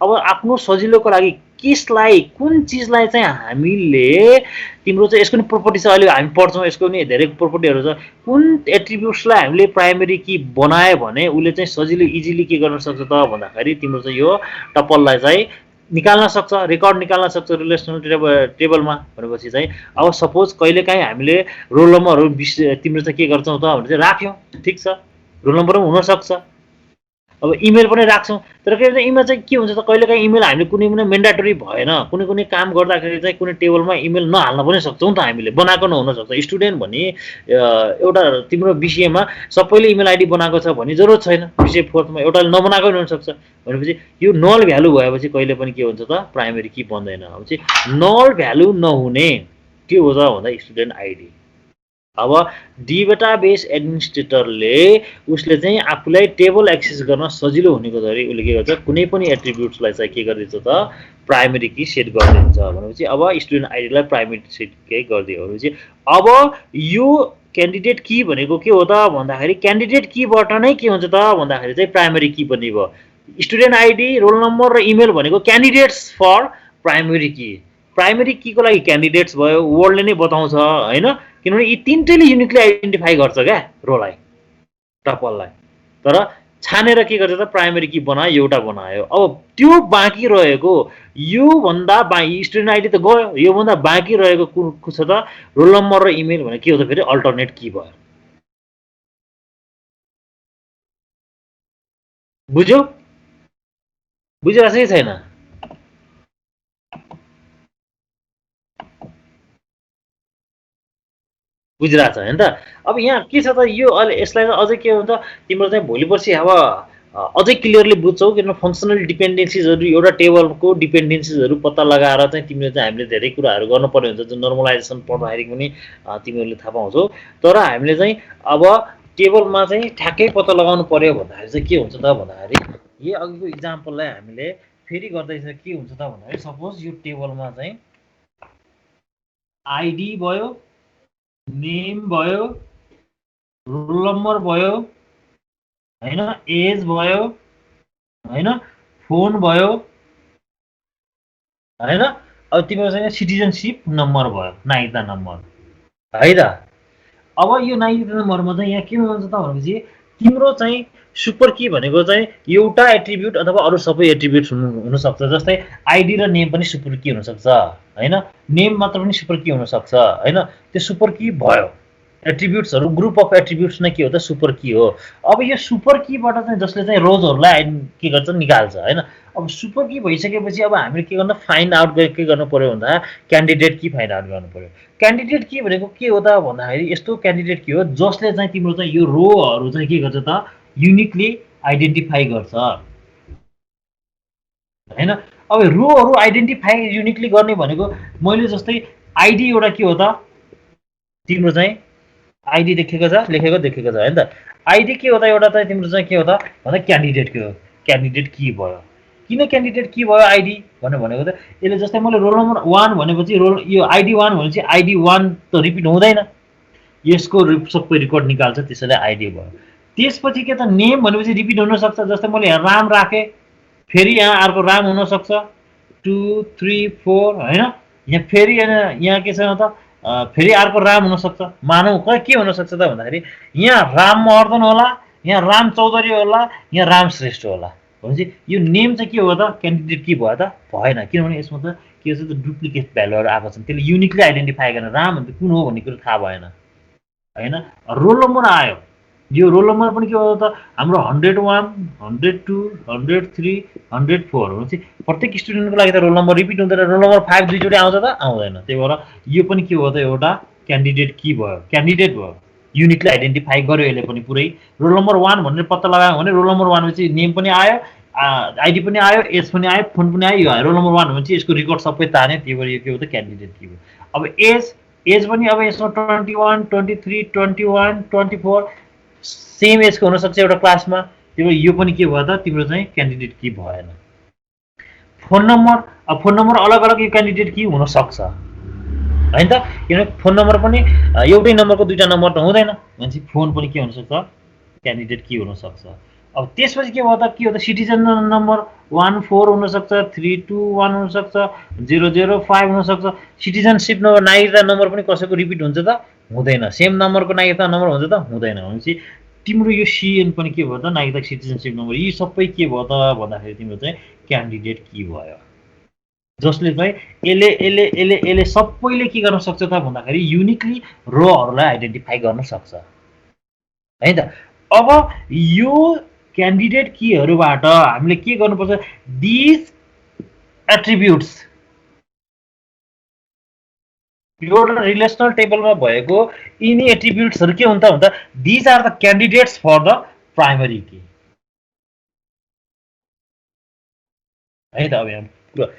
अब आफ्नो सजिलोको लागि केसलाई कुन चिजलाई चाहिँ हामीले तिम्रो चाहिँ यसको नि प्रोपर्टी छ, अहिले हामी पढ्छौँ यसको नि धेरै प्रोपर्टीहरू छ, कुन एट्रिब्युट्सलाई हामीले प्राइमरी की बनायो भने उसले चाहिँ सजिलो इजिली के गर्न सक्छ त भन्दाखेरि तिम्रो चाहिँ यो टपललाई चाहिँ निकाल्न सक्छ, रेकर्ड निकाल्न सक्छ रिलेसनल टेबलमा। भनेपछि चाहिँ अब सपोज कहिलेकाहीँ हामीले रोल नम्बरहरू तिम्रो चाहिँ के गर्छौँ त भने चाहिँ राख्यौँ, ठिक छ, रोल नम्बर पनि हुनसक्छ, अब इमेल पनि राख्छौँ। तर के भन्छ इमेल चाहिँ के हुन्छ त कहिलेकाहीँ इमेल हामीले कुनै कुनै मेन्डाटोरी भएन, कुनै कुनै काम गर्दाखेरि चाहिँ कुनै टेबलमा इमेल नहाल्न पनि सक्छौँ त, हामीले बनाएको नहुनसक्छ। स्टुडेन्ट भने एउटा तिम्रो विषयमा सबैले इमेल आइडी बनाएको छ भन्ने जरुरत छैन, विषय 4मा एउटाले नबनाएको पनि हुनसक्छ। भनेपछि यो नल भ्यालु भएपछि कहिले पनि के हुन्छ त प्राइमरी की बन्दैन। भनेपछि नल भ्यालु नहुने के हो त भन्दा स्टुडेन्ट आइडी। अब डेटाबेस एडमिनिस्ट्रेटरले उसले चाहिँ आफूलाई टेबल एक्सेस गर्न सजिलो हुनेको गरी उसले के गर्छ कुनै पनि एट्रिब्युट्सलाई चाहिँ के गरिदिन्छ त प्राइमरी की सेट गरिदिन्छ। भनेपछि अब स्टुडेन्ट आइडीलाई प्राइमरी सेट के गरिदियो भनेपछि अब यो क्यान्डिडेट की भनेको के हो त भन्दाखेरि क्यान्डिडेट कीबाट नै के हुन्छ त भन्दाखेरि चाहिँ प्राइमरी की बन्ने भयो। स्टुडेन्ट आइडी रोल नम्बर र इमेल भनेको candidates for primary key, primary कीको लागि क्यान्डिडेट्स भयो, वर्डले नै बताउँछ होइन, किनभने यी तिनटैले युनिकली आइडेन्टिफाई गर्छ क्या रोलाई टपललाई। तर छानेर के गर्छ त प्राइमरी की बनायो, एउटा बनायो। अब त्यो बाँकी रहेको योभन्दा स्टुडेन्ट आइडी त गयो, योभन्दा बाँकी रहेको कुन छ त रोल नम्बर र इमेल भने के हो त फेरि अल्टरनेट की भयो। बुझ्यौ बुझिरहेको छ कि छैन? बुझिरहेको छ होइन त? अब यहाँ के छ त यो अहिले यसलाई अझै के हुन्छ तिम्रो चाहिँ भोलि पर्सि अब अझै क्लियरली बुझ्छौ, किनभने फङ्सनल डिपेन्डेन्सिजहरू एउटा टेबलको डिपेन्डेन्सिजहरू पत्ता लगाएर चाहिँ तिमीले चाहिँ हामीले धेरै कुराहरू गर्नुपर्ने हुन्छ, जुन नर्मलाइजेसन पढ्दाखेरि पनि तिमीहरूले थाहा पाउँछौ। तर हामीले चाहिँ अब टेबलमा चाहिँ ठ्याक्कै पत्ता लगाउनु पर्यो भन्दाखेरि चाहिँ के हुन्छ त भन्दाखेरि यही अघिको इक्जाम्पललाई हामीले फेरि गर्दैछ के हुन्छ त भन्दाखेरि सपोज यो टेबलमा चाहिँ आइडी भयो, नेम भयो, रोल नम्बर भयो होइन, एज भयो होइन, फोन भयो होइन, अब तिम्रो चाहिँ सिटिजनसिप नम्बर भयो, नागरिकता नम्बर है त। अब यो नागरिकता नम्बरमा चाहिँ यहाँ के हुन्छ त भनेपछि तिम्रो चाहिँ सुपर की भनेको चाहिँ एउटा एट्रिब्युट अथवा अरू सबै एट्रिब्युट्स हुनसक्छ। जस्तै आइडी र नेम पनि सुपर की हुनसक्छ होइन, नेम मात्र पनि सुपर की हुनसक्छ होइन, त्यो सुपर की भयो। एट्रिब्युट्सहरू ग्रुप अफ एट्रिब्युट्स नै के हो त सुपर की हो। अब यो सुपर कीबाट चाहिँ जसले चाहिँ रोजहरूलाई के गर्छ निकाल्छ होइन। अब सुपर की भइसकेपछि अब हामीले के गर्नु फाइन्ड आउट के गर्नु पर्यो भन्दा क्यान्डिडेट की फाइन्ड आउट गर्नु पर्यो। क्यान्डिडेट की भनेको के हो त भन्दाखेरि यस्तो क्यान्डिडेट की हो जसले चाहिँ तिम्रो चाहिँ यो रोहरू चाहिँ के गर्छ त युनिकली आइडेन्टिफाई गर्छ होइन। अब रोहरू आइडेन्टिफाई युनिकली गर्ने भनेको मैले जस्तै आइडी एउटा के हो त तिम्रो चाहिँ आइडी लेखेको छ होइन त। आइडी के हो त एउटा चाहिँ तिम्रो चाहिँ के हो त भन्दा क्यान्डिडेट के हो, क्यान्डिडेट की भयो। किन क्यान्डिडेट की भयो आइडी भनेको त यसले जस्तै मैले रोल नम्बर 1 भनेपछि रोल यो आइडी 1 भनेपछि आइडी 1 त रिपिट हुँदैन, यसको सबै रेकर्ड निकाल्छ, त्यसैले आइडी भयो। त्यसपछि के त नेम भनेपछि रिपिट हुनसक्छ। जस्तै मैले यहाँ राम राखेँ, फेरि यहाँ अर्को राम हुनसक्छ 2 3 4 होइन, यहाँ फेरि यहाँ के छ त फेरि अर्को राम हुनसक्छ। मानौँ के हुनसक्छ त भन्दाखेरि यहाँ राम महर्दन होला, यहाँ राम चौधरी होला, यहाँ राम श्रेष्ठ होला भनेपछि यो नेम चाहिँ के हो त क्यान्डिडेट के भयो त भएन। किनभने यसमा त के छ त डुप्लिकेट भ्यालुहरू आएको छन्, त्यसले युनिकली आइडेन्टिफाई गर्न राम भन्दा कुन हो भन्ने कुरो थाहा भएन होइन। रोल नम्बर आयो, यो रोल नम्बर पनि के हो त हाम्रो 101 102 103 104 भनेपछि प्रत्येक स्टुडेन्टको लागि त रोल नम्बर रिपिट हुँदैन, रोल नम्बर 5 दुईचोटि आउँछ त आउँदैन। त्यही भएर यो पनि के हो त एउटा क्यान्डिडेट की भयो, क्यान्डिडेट भयो, युनिकली आइडेन्टिफाई गर्यो यसले पनि पुरै। रोल नम्बर 1 भनेर पत्ता लगायो भने रोल नम्बर 1 पछि नेम पनि आयो, आइडी पनि आयो, एज पनि आयो, फोन पनि आयो, यो रोल नम्बर 1 भनेपछि यसको रेकर्ड सबै तान्यो, त्यही भएर यो के हो त क्यान्डिडेट की भयो। अब एज पनि अब यसमा 21 23 21 24 सेम एजको हुनसक्छ एउटा क्लासमा, त्यो यो पनि के भयो त तिम्रो चाहिँ क्यान्डिडेट की भएन। फोन नम्बर, अब फोन नम्बर अलग अलग यो क्यान्डिडेट की हुनसक्छ होइन त, किनभने फोन नम्बर पनि एउटै नम्बरको दुईवटा नम्बर त हुँदैन भनेपछि फोन पनि के हुनसक्छ क्यान्डिडेट की हुनसक्छ। अब त्यसपछि के भयो त के हो त सिटिजन नम्बर 14 हुनसक्छ, 321 हुनसक्छ, 005 हुनसक्छ। सिटिजनसिप नम्बर नागरिकता नम्बर पनि कसैको रिपिट हुन्छ त हुँदैन, सेम नम्बरको नागरिकता नम्बर हुन्छ त हुँदैन। भनेपछि तिम्रो यो सिएन पनि के भयो त नागरिकता सिटिजनसिप नम्बर, यी सबै के भयो त भन्दाखेरि तिम्रो चाहिँ क्यान्डिडेट की भयो। जसले चाहिँ यसले सबैले के गर्न सक्छ त भन्दाखेरि युनिकली रोहरूलाई आइडेन्टिफाई गर्न सक्छ है त। अब यो क्यान्डिडेट कीहरूबाट हामीले के गर्नुपर्छ, दिस एट्रिब्युट्स एउटा रिलेसनल टेबलमा भएको यिनी एट्रिब्युट्सहरू के हुन्छ भन्दा these are the candidates for the primary key है त। अब यहाँ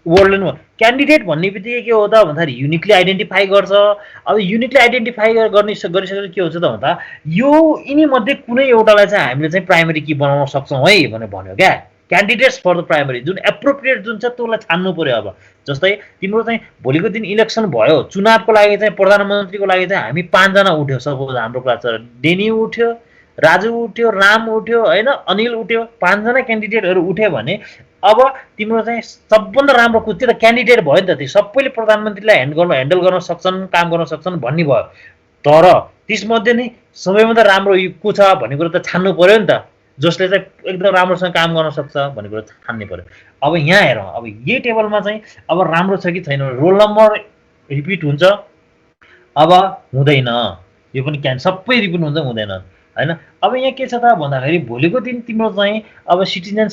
वर्ल्डमा क्यान्डिडेट भन्ने बित्तिकै के हो त भन्दाखेरि युनिकली आइडेन्टिफाई गर्छ। अब युनिकली आइडेन्टिफाई गरिसकेर के हुन्छ त भन्दा यो यिनी मध्ये कुनै एउटालाई चाहिँ हामीले चाहिँ प्राइमरी की बनाउन सक्छौँ है भनेर भन्यो क्या। क्यान्डिडेट्स फर द प्राइमरी जुन एप्रोप्रिएट जुन छ त्यसलाई छान्नु पर्यो। अब जस्तै तिम्रो चाहिँ भोलिको दिन इलेक्सन भयो, चुनावको लागि चाहिँ प्रधानमन्त्रीको लागि चाहिँ हामी 5 जना उठ्यो, सपोज हाम्रो क्लास डेनी उठ्यो, राजु उठ्यो, राम उठ्यो होइन, अनिल उठ्यो, 5 जना क्यान्डिडेटहरू उठ्यो भने अब तिम्रो चाहिँ सबभन्दा राम्रो त्यो त क्यान्डिडेट भयो नि त, त्यो सबैले प्रधानमन्त्रीलाई ह्यान्डल गर्न सक्छन्, काम गर्न सक्छन् भन्ने भयो। तर त्यसमध्ये नै सबैभन्दा राम्रो को छ भन्ने कुरो त छान्नु पर्यो नि त, जसले चाहिँ एकदम राम्रोसँग काम गर्न सक्छ भन्ने कुरो छान्नु पर्यो। अब यहाँ हेरौँ, अब यही टेबलमा चाहिँ अब राम्रो छ कि छैन, रोल नम्बर रिपिट हुन्छ अब हुँदैन, यो पनि सबै रिपिट हुन्छ हुँदैन होइन। अब यहाँ के छ त भन्दाखेरि भोलिको दिन तिम्रो चाहिँ अब सिटिजन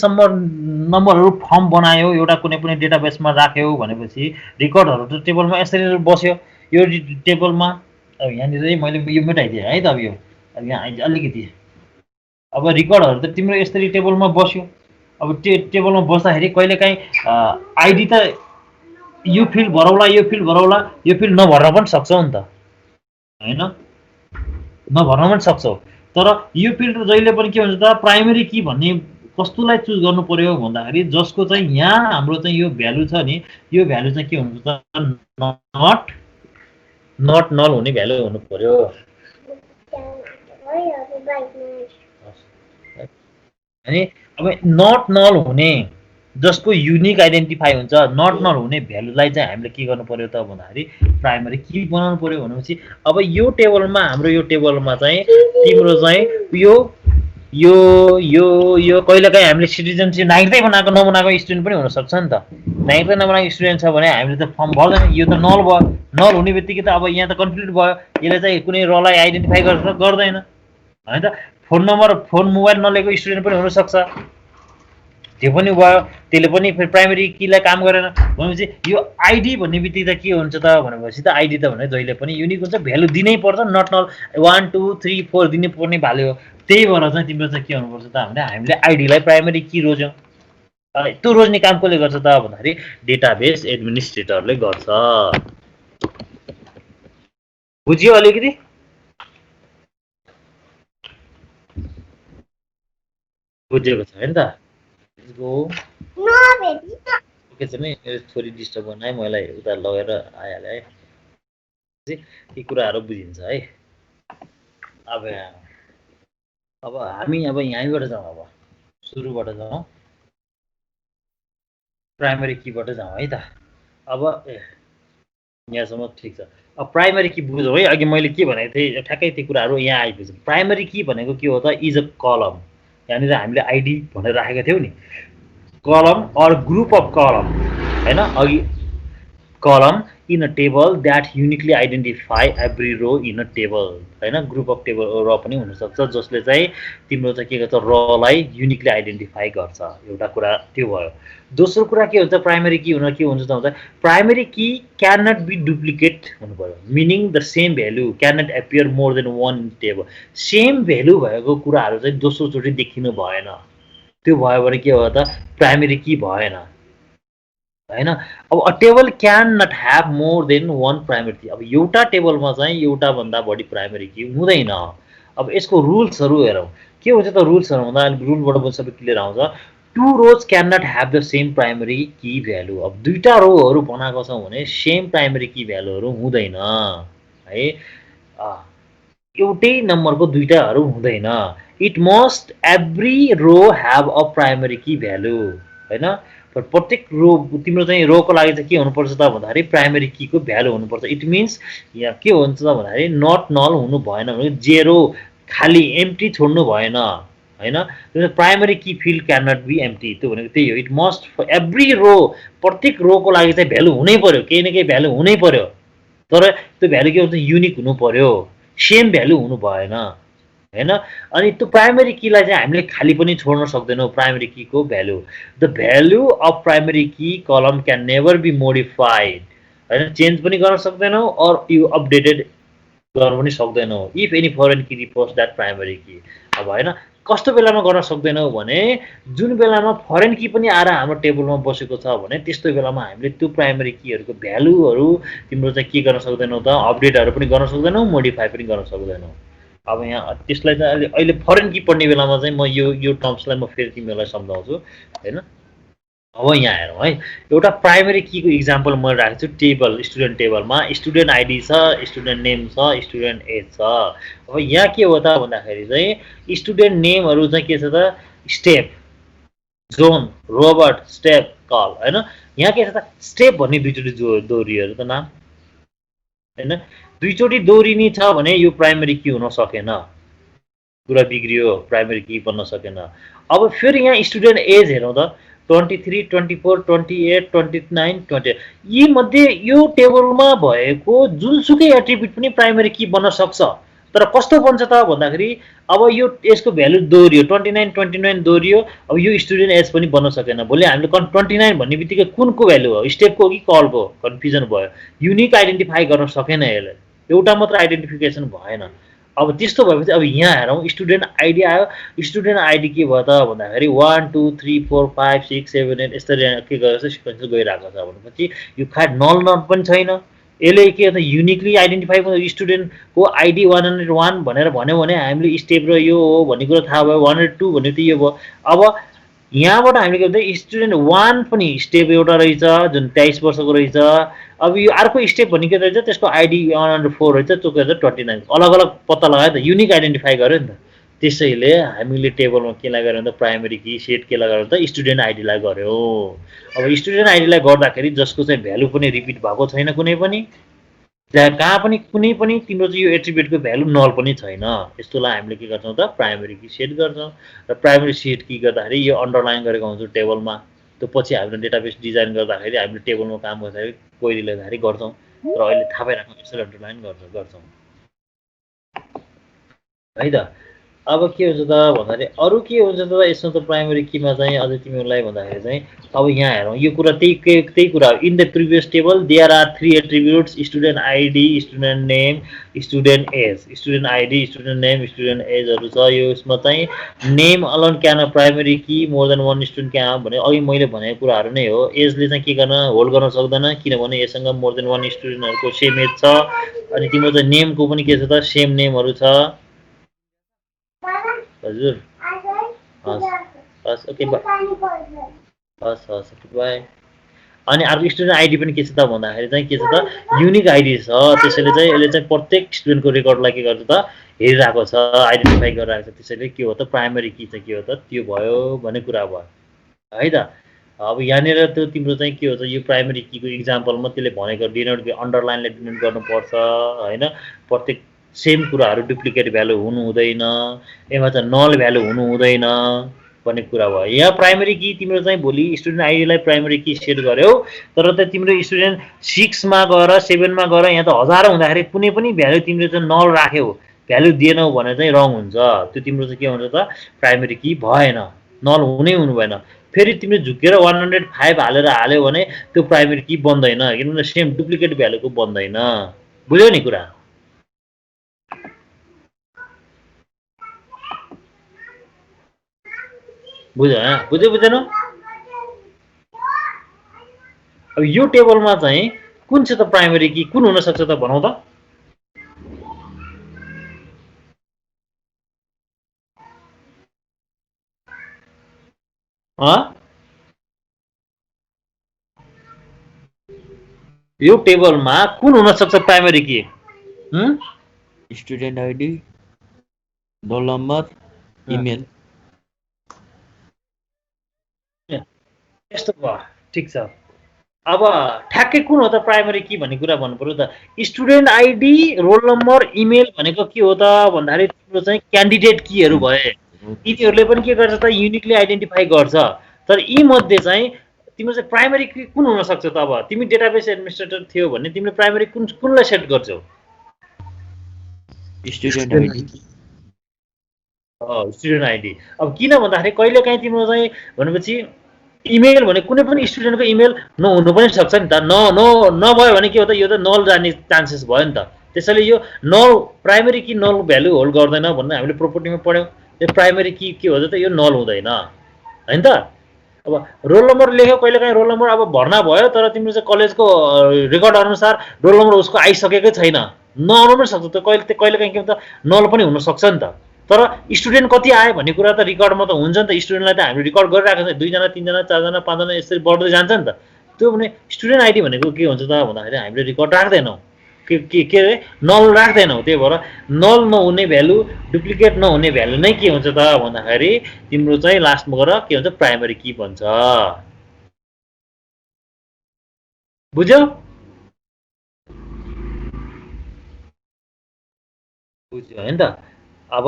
नम्बरहरू फर्म बनायो, एउटा कुनै पनि डेटाबेसमा राख्यो भनेपछि रिकर्डहरू त टेबलमा यसरी बस्यो यो टेबलमा। अब यहाँनिर मैले यो मेटाइदिएँ है त। अब यो अब यहाँ अलिकति अब रिकर्डहरू त तिम्रो यसरी टेबलमा बस्यो। अब टेबलमा बस्दाखेरि कहिलेकाहीँ आइडी त यो फिल्ड भरौला, यो फिल्ड भरौला, यो फिल्ड नभर्न पनि सक्छौ नि त होइन, नभर्न पनि सक्छौ। तर यो फिल्ड जहिले पनि के हुन्छ त प्राइमरी की भन्ने कस्तोलाई चुज गर्नु पर्यो भन्दाखेरि जसको चाहिँ यहाँ हाम्रो चाहिँ यो भ्यालु छ नि, यो भ्यालु चाहिँ के हुन्छ त नट नल हुने भ्यालु हुनु पर्यो। अनि अब नट नल हुने जसको युनिक आइडेन्टिफाई हुन्छ, नट नल हुने भ्यालुलाई चाहिँ हामीले के गर्नु पर्यो त भन्दाखेरि प्राइमरी की बनाउनु पर्यो। भनेपछि अब यो टेबलमा हाम्रो यो टेबलमा चाहिँ तिम्रो चाहिँ यो यो यो यो कहिलेकाहीँ हामीले सिटिजनसिप नागरिकता बनाएको नबनाएको स्टुडेन्ट पनि हुनसक्छ नि त। नागरिकता नबनाएको स्टुडेन्ट छ भने हामीले त फर्म भर्दैन, यो त नल भयो। नल हुने बित्तिकै त अब यहाँ त कन्फ्लिक्ट भयो, यसले चाहिँ कुनै रलाई आइडेन्टिफाई गर्दैन होइन त। फोन नम्बर फोन मोबाइल नलिएको स्टुडेन्ट पनि हुनसक्छ, त्यो पनि भयो, त्यसले पनि फेरि प्राइमेरी कीलाई काम गरेन भनेपछि यो आइडी भन्ने बित्तिकै त के हुन्छ त भनेपछि त आइडी त भने जहिले पनि युनिक हुन्छ, भ्यालु दिनै पर्छ, नट नल 1 2 3 4 दिनै पर्ने भ्यालु हो। त्यही भएर चाहिँ तिम्रो चाहिँ के हुनुपर्छ त हामीले आइडीलाई प्राइमेरी की रोज्यौँ। त्यो रोज्ने काम कसले गर्छ त भन्दाखेरि डेटाबेस एडमिनिस्ट्रेटरले गर्छ। बुझ्यो अलिकति? बुझेको छ होइन त? ओके छ नि, मेरो छोरी डिस्टर्ब गर्न है, मलाई उता लगेर आइहाल्यो है। यी कुराहरू बुझिन्छ है। अब हामी अब यहीँबाट जाउँ, अब सुरुबाट जाउँ, प्राइमेरी कीबाट जाउँ है त। अब यहाँसम्म ठिक छ। अब प्राइमेरी की बुझौँ है। अघि मैले के भनेको थिएँ ठ्याक्कै त्यो कुराहरू यहाँ आइपुग्छ। प्राइमेरी की भनेको के हो त? इज अ कलम, यहाँनिर हामीले आइडी भनेर राखेका थियौँ नि, कलम अर ग्रुप अफ कलम होइन। अघि column in a table that uniquely identify every row in a table होइन। ग्रुप अफ टेबल र पनि हुनसक्छ जसले चाहिँ तिम्रो चाहिँ के गर्छ, रलाई युनिकली आइडेन्टिफाई गर्छ। एउटा कुरा त्यो भयो। दोस्रो कुरा के हुन्छ, प्राइमेरी की हुन के हुन्छ त भन्छ, primary key can not be duplicate हुनु पऱ्यो, meaning the same value can not appear more than one table. सेम भ्यालु भएको कुराहरू चाहिँ दोस्रोचोटि देखिनु भएन। त्यो भयो भने के भयो त, प्राइमेरी की भएन होइन। अब a table can not have more than one primary key. अब एउटा टेबलमा चाहिँ एउटा भन्दा बढी प्राइमेरी की हुँदैन। अब यसको रुल्सहरू हेरौँ के हुन्छ त। रुल्सहरू हुँदा रुलबाट सबै क्लियर आउँछ। Two rows can not have the same primary key value. अब दुईवटा रोहरू बनाएको छौँ भने सेम प्राइमेरी की भ्यालुहरू हुँदैन है। एउटै नम्बरको दुईवटाहरू हुँदैन। It must every row have a primary key value होइन। प्रत्येक रो तिम्रो चाहिँ रोको लागि चाहिँ के हुनुपर्छ त भन्दाखेरि प्राइमेरी कीको भ्यालु हुनुपर्छ। इट मिन्स यहाँ के हुन्छ त भन्दाखेरि नट नल हुनु भएन भने जेरो, खाली एम्प्टी छोड्नु भएन होइन। Primary key field can not be empty, त्यो भनेको त्यही हो। It must for every row, प्रत्येक रोको लागि चाहिँ भ्यालु हुनै पर्यो, केही न केही भ्यालु हुनै पर्यो। तर त्यो भ्यालु के हुन्छ, युनिक हुनु पर्यो, सेम भ्यालु हुनु भएन होइन। अनि त्यो प्राइमेरी कीलाई चाहिँ हामीले खाली पनि छोड्न सक्दैनौँ। प्राइमेरी कीको value, the value of primary key column can never be modified होइन, चेन्ज पनि गर्न सक्दैनौँ अर यु अपडेटेड गर्न पनि सक्दैनौँ। If any foreign key reports that primary key. अब होइन कस्तो बेलामा गर्न सक्दैनौँ भने जुन बेलामा फरेन की पनि आएर हाम्रो टेबलमा बसेको छ भने त्यस्तो बेलामा हामीले त्यो प्राइमेरी कीहरूको भ्यालुहरू तिम्रो चाहिँ के गर्न सक्दैनौँ त, अपडेटहरू पनि गर्न सक्दैनौँ, मोडिफाई पनि गर्न सक्दैनौँ। अब यहाँ त्यसलाई चाहिँ अहिले फरेन की पढ्ने बेलामा चाहिँ म यो टर्म्सलाई म फेरि तिमीहरूलाई सम्झाउँछु होइन। अब यहाँ हेरौँ है, एउटा प्राइमेरी कीको इक्जाम्पल मैले राखेको छु। टेबल, स्टुडेन्ट टेबलमा स्टुडेन्ट आइडी छ, स्टुडेन्ट नेम छ, स्टुडेन्ट एज छ। अब यहाँ के हो त भन्दाखेरि चाहिँ स्टुडेन्ट नेमहरू चाहिँ के छ त, step, John, Robert, step, call होइन। यहाँ के छ त, स्टेप भन्ने दुईचोटि दोहोरियो त नाम होइन। दुईचोटि दोहोरिने छ भने यो प्राइमेरी की हुन सकेन, कुरा बिग्रियो, प्राइमेरी की बन्न सकेन। अब फेरि यहाँ स्टुडेन्ट एज हेरौँ त, 23, 24, 28, 29, 20। यी मध्ये यो टेबलमा भएको जुनसुकै एट्रिब्युट पनि प्राइमेरी की बन्न सक्छ। तर कस्तो बन्छ त भन्दाखेरि अब यो यसको भ्यालु दोहोरियो, 29, 29 दोहोरियो। अब यो स्टुडेन्ट एज पनि बन्न सकेन। भोलि हामीले 29 भन्ने बित्तिकै कुनको भ्यालु हो, स्टेपको हो कि कलको, कन्फ्युजन भयो। युनिक आइडेन्टिफाई गर्न सकेन, यसले एउटा मात्र आइडेन्टिफिकेसन भएन। अब त्यस्तो भएपछि अब यहाँ हेरौँ, स्टुडेन्ट आइडी आयो। स्टुडेन्ट आइडी के भयो त भन्दाखेरि 1 2 3 4 5 6 7 8 यस्तरी के गरेर चाहिँ सिक्वेन्स गइरहेको छ भनेपछि यो खाट नल नट पनि छैन। यसले के त युनिकली आइडेन्टिफाई स्टुडेन्टको आइडी 101 भनेर भन्यो भने हामीले स्टेप र यो हो भन्ने कुरा थाहा भयो। 102 भन्ने त यो भयो। अब यहाँबाट हामीले के भन्छ, स्टुडेन्ट 1 पनि स्टेप एउटा रहेछ जुन 23 वर्षको रहेछ। अब यो अर्को स्टेप भन्ने के रहेछ, त्यसको आइडी 104 रहेछ, त्यो के रहेछ 29। अलग अलग पत्ता लगायो त, युनिक आइडेन्टिफाई गर्यो नि त। त्यसैले हामीले टेबलमा केलाई गर्यो त, प्राइमेरी की सेट केलाई गर्यो त, स्टुडेन्ट आइडीलाई गर्यो। अब स्टुडेन्ट आइडीलाई गर्दाखेरि जसको चाहिँ भ्यालु पनि रिपिट भएको छैन कुनै पनि जहाँ कहाँ पनि कुनै पनि तिम्रो चाहिँ यो एट्रिब्युटको भ्यालु नल पनि छैन। यस्तोलाई हामीले के गर्छौँ त प्राइमेरी की सेट गर्छौँ र प्राइमेरी सेट की गर्दाखेरि यो अन्डरलाइन गरेको हुन्छौँ टेबलमा। त्यो पछि हामीले डेटाबेस डिजाइन गर्दाखेरि हामीले टेबलमा काम गर्दाखेरि क्वेरी लेख्दाखेरि गर्छौँ र अहिले थाहा पाइराख्नु यसरी अन्डरलाइन गर्छौँ है त। अब के हुन्छ त भन्दाखेरि अरू के हुन्छ त यसमा त प्राइमेरी कीमा चाहिँ अझै तिमीहरूलाई भन्दाखेरि चाहिँ अब यहाँ हेरौँ यो कुरा त्यही कुरा in the previous table there are 3 attributes student ID student name student age. Student ID student name student एजहरू छ। यसमा चाहिँ name alone can primary key more than one student can भने अघि मैले भनेको कुराहरू नै हो। एजले चाहिँ के गर्न होल्ड गर्न सक्दैन किनभने यससँग मोर देन वान स्टुडेन्टहरूको सेम एज छ। अनि तिम्रो चाहिँ नेमको पनि के छ त सेम नेमहरू छ। हजुर हस् ओके हस् हस् बाई। अनि अर्को स्टुडेन्ट आइडी पनि के छ त भन्दाखेरि चाहिँ के छ त युनिक आइडी छ। त्यसैले चाहिँ यसले चाहिँ प्रत्येक स्टुडेन्टको रेकर्डलाई के गर्छ त हेरिरहेको छ आइडेन्टिफाई गरिरहेको छ। त्यसैले के हो त प्राइमेरी की चाहिँ के हो त त्यो भयो भन्ने कुरा भयो है त। अब यहाँनिर त्यो तिम्रो चाहिँ के हो त यो प्राइमेरी कीको इक्जाम्पलमा त्यसले भनेको डिनोट अन्डरलाइनले डिनोट गर्नुपर्छ होइन। प्रत्येक सेम कुराहरू डुप्लिकेट भ्यालु हुनु हुँदैन। यसमा चाहिँ नल भ्यालु हुनु हुँदैन भन्ने कुरा भयो। यहाँ प्राइमेरी की तिम्रो चाहिँ भोलि स्टुडेन्ट आइडीलाई प्राइमेरी की सेट गर्यौ तर त तिम्रो स्टुडेन्ट 6मा गएर 7मा गएर यहाँ त हजारौँ हुँदाखेरि कुनै पनि भ्यालु तिमीले चाहिँ नल राख्यौ भ्यालु दिएनौ भने चाहिँ रङ हुन्छ। त्यो तिम्रो चाहिँ के हुन्छ त प्राइमेरी की भएन नल हुनु भएन। फेरि तिमीले झुकेर 105 हाल्यो भने त्यो प्राइमेरी की बन्दैन किनभने सेम डुप्लिकेट भ्यालुको बन्दैन। बुझ्यौ नि कुरा? बुझ्यो बुझेन? अब यो टेबलमा चाहिँ कुन छ त प्राइमेरी की कुन हुन सक्छ त भनौँ त? यो टेबलमा कुन हुन सक्छ primary key? Student ID roll number email. यस्तो भयो ठिक छ। अब ठ्याक्कै कुन हो त प्राइमेरी की भन्ने कुरा भन्नु पर्यो त। Student ID roll number email भनेको के हो त भन्दाखेरि तिम्रो चाहिँ क्यान्डिडेट कीहरू भए। यिनीहरूले पनि के गर्छ त युनिकली आइडेन्टिफाई गर्छ। तर यी मध्ये चाहिँ तिम्रो चाहिँ प्राइमेरी की कुन हुन सक्छ त? अब तिमी डेटाबेस एडमिनिस्ट्रेटर थियो भने तिमीले प्राइमेरी कुनलाई सेट गर्छौ? Student ID. Student ID. अब किन भन्दाखेरि कहिलेकाहीँ तिम्रो चाहिँ भनेपछि इमेल भने कुनै पनि स्टुडेन्टको इमेल नहुनु पनि सक्छ नि त। नभयो भने के हो त यो त नल जाने चान्सेस भयो नि त। त्यसैले यो नल प्राइमेरी की नल भ्यालु होल्ड गर्दैन भन्ने हामीले प्रोपर्टीमा पढ्यौँ। यो प्राइमेरी की के हो त यो नल हुँदैन हैन त। अब रोल नम्बर लेख्यो कहिलेकाहीँ रोल नम्बर अब भर्ना भयो तर तिम्रो चाहिँ कलेजको रेकर्ड अनुसार रोल नम्बर उसको आइसकेकै छैन नआउनु पनि सक्छ। त कहिलेकाहीँ के त नल पनि हुनसक्छ नि त। तर स्टुडेन्ट कति आयो भन्ने कुरा त रिकर्डमा त हुन्छ नि त। स्टुडेन्टलाई त हामीले रिकर्ड गरिरहेको छ 2 जना 3 जना 4 जना 5 जना यसरी बढ्दै जान्छ नि त। त्यो भने स्टुडेन्ट आइडी भनेको के हुन्छ त भन्दाखेरि हामीले रिकर्ड राख्दैनौँ के अरे नल राख्दैनौँ। त्यही भएर नल नहुने भ्यालु डुप्लिकेट नहुने भ्यालु नै के हुन्छ त भन्दाखेरि तिम्रो चाहिँ लास्टमा गएर के हुन्छ प्राइमेरी की भन्छ। बुझ्यौ? बुझ्यो हैन त। अब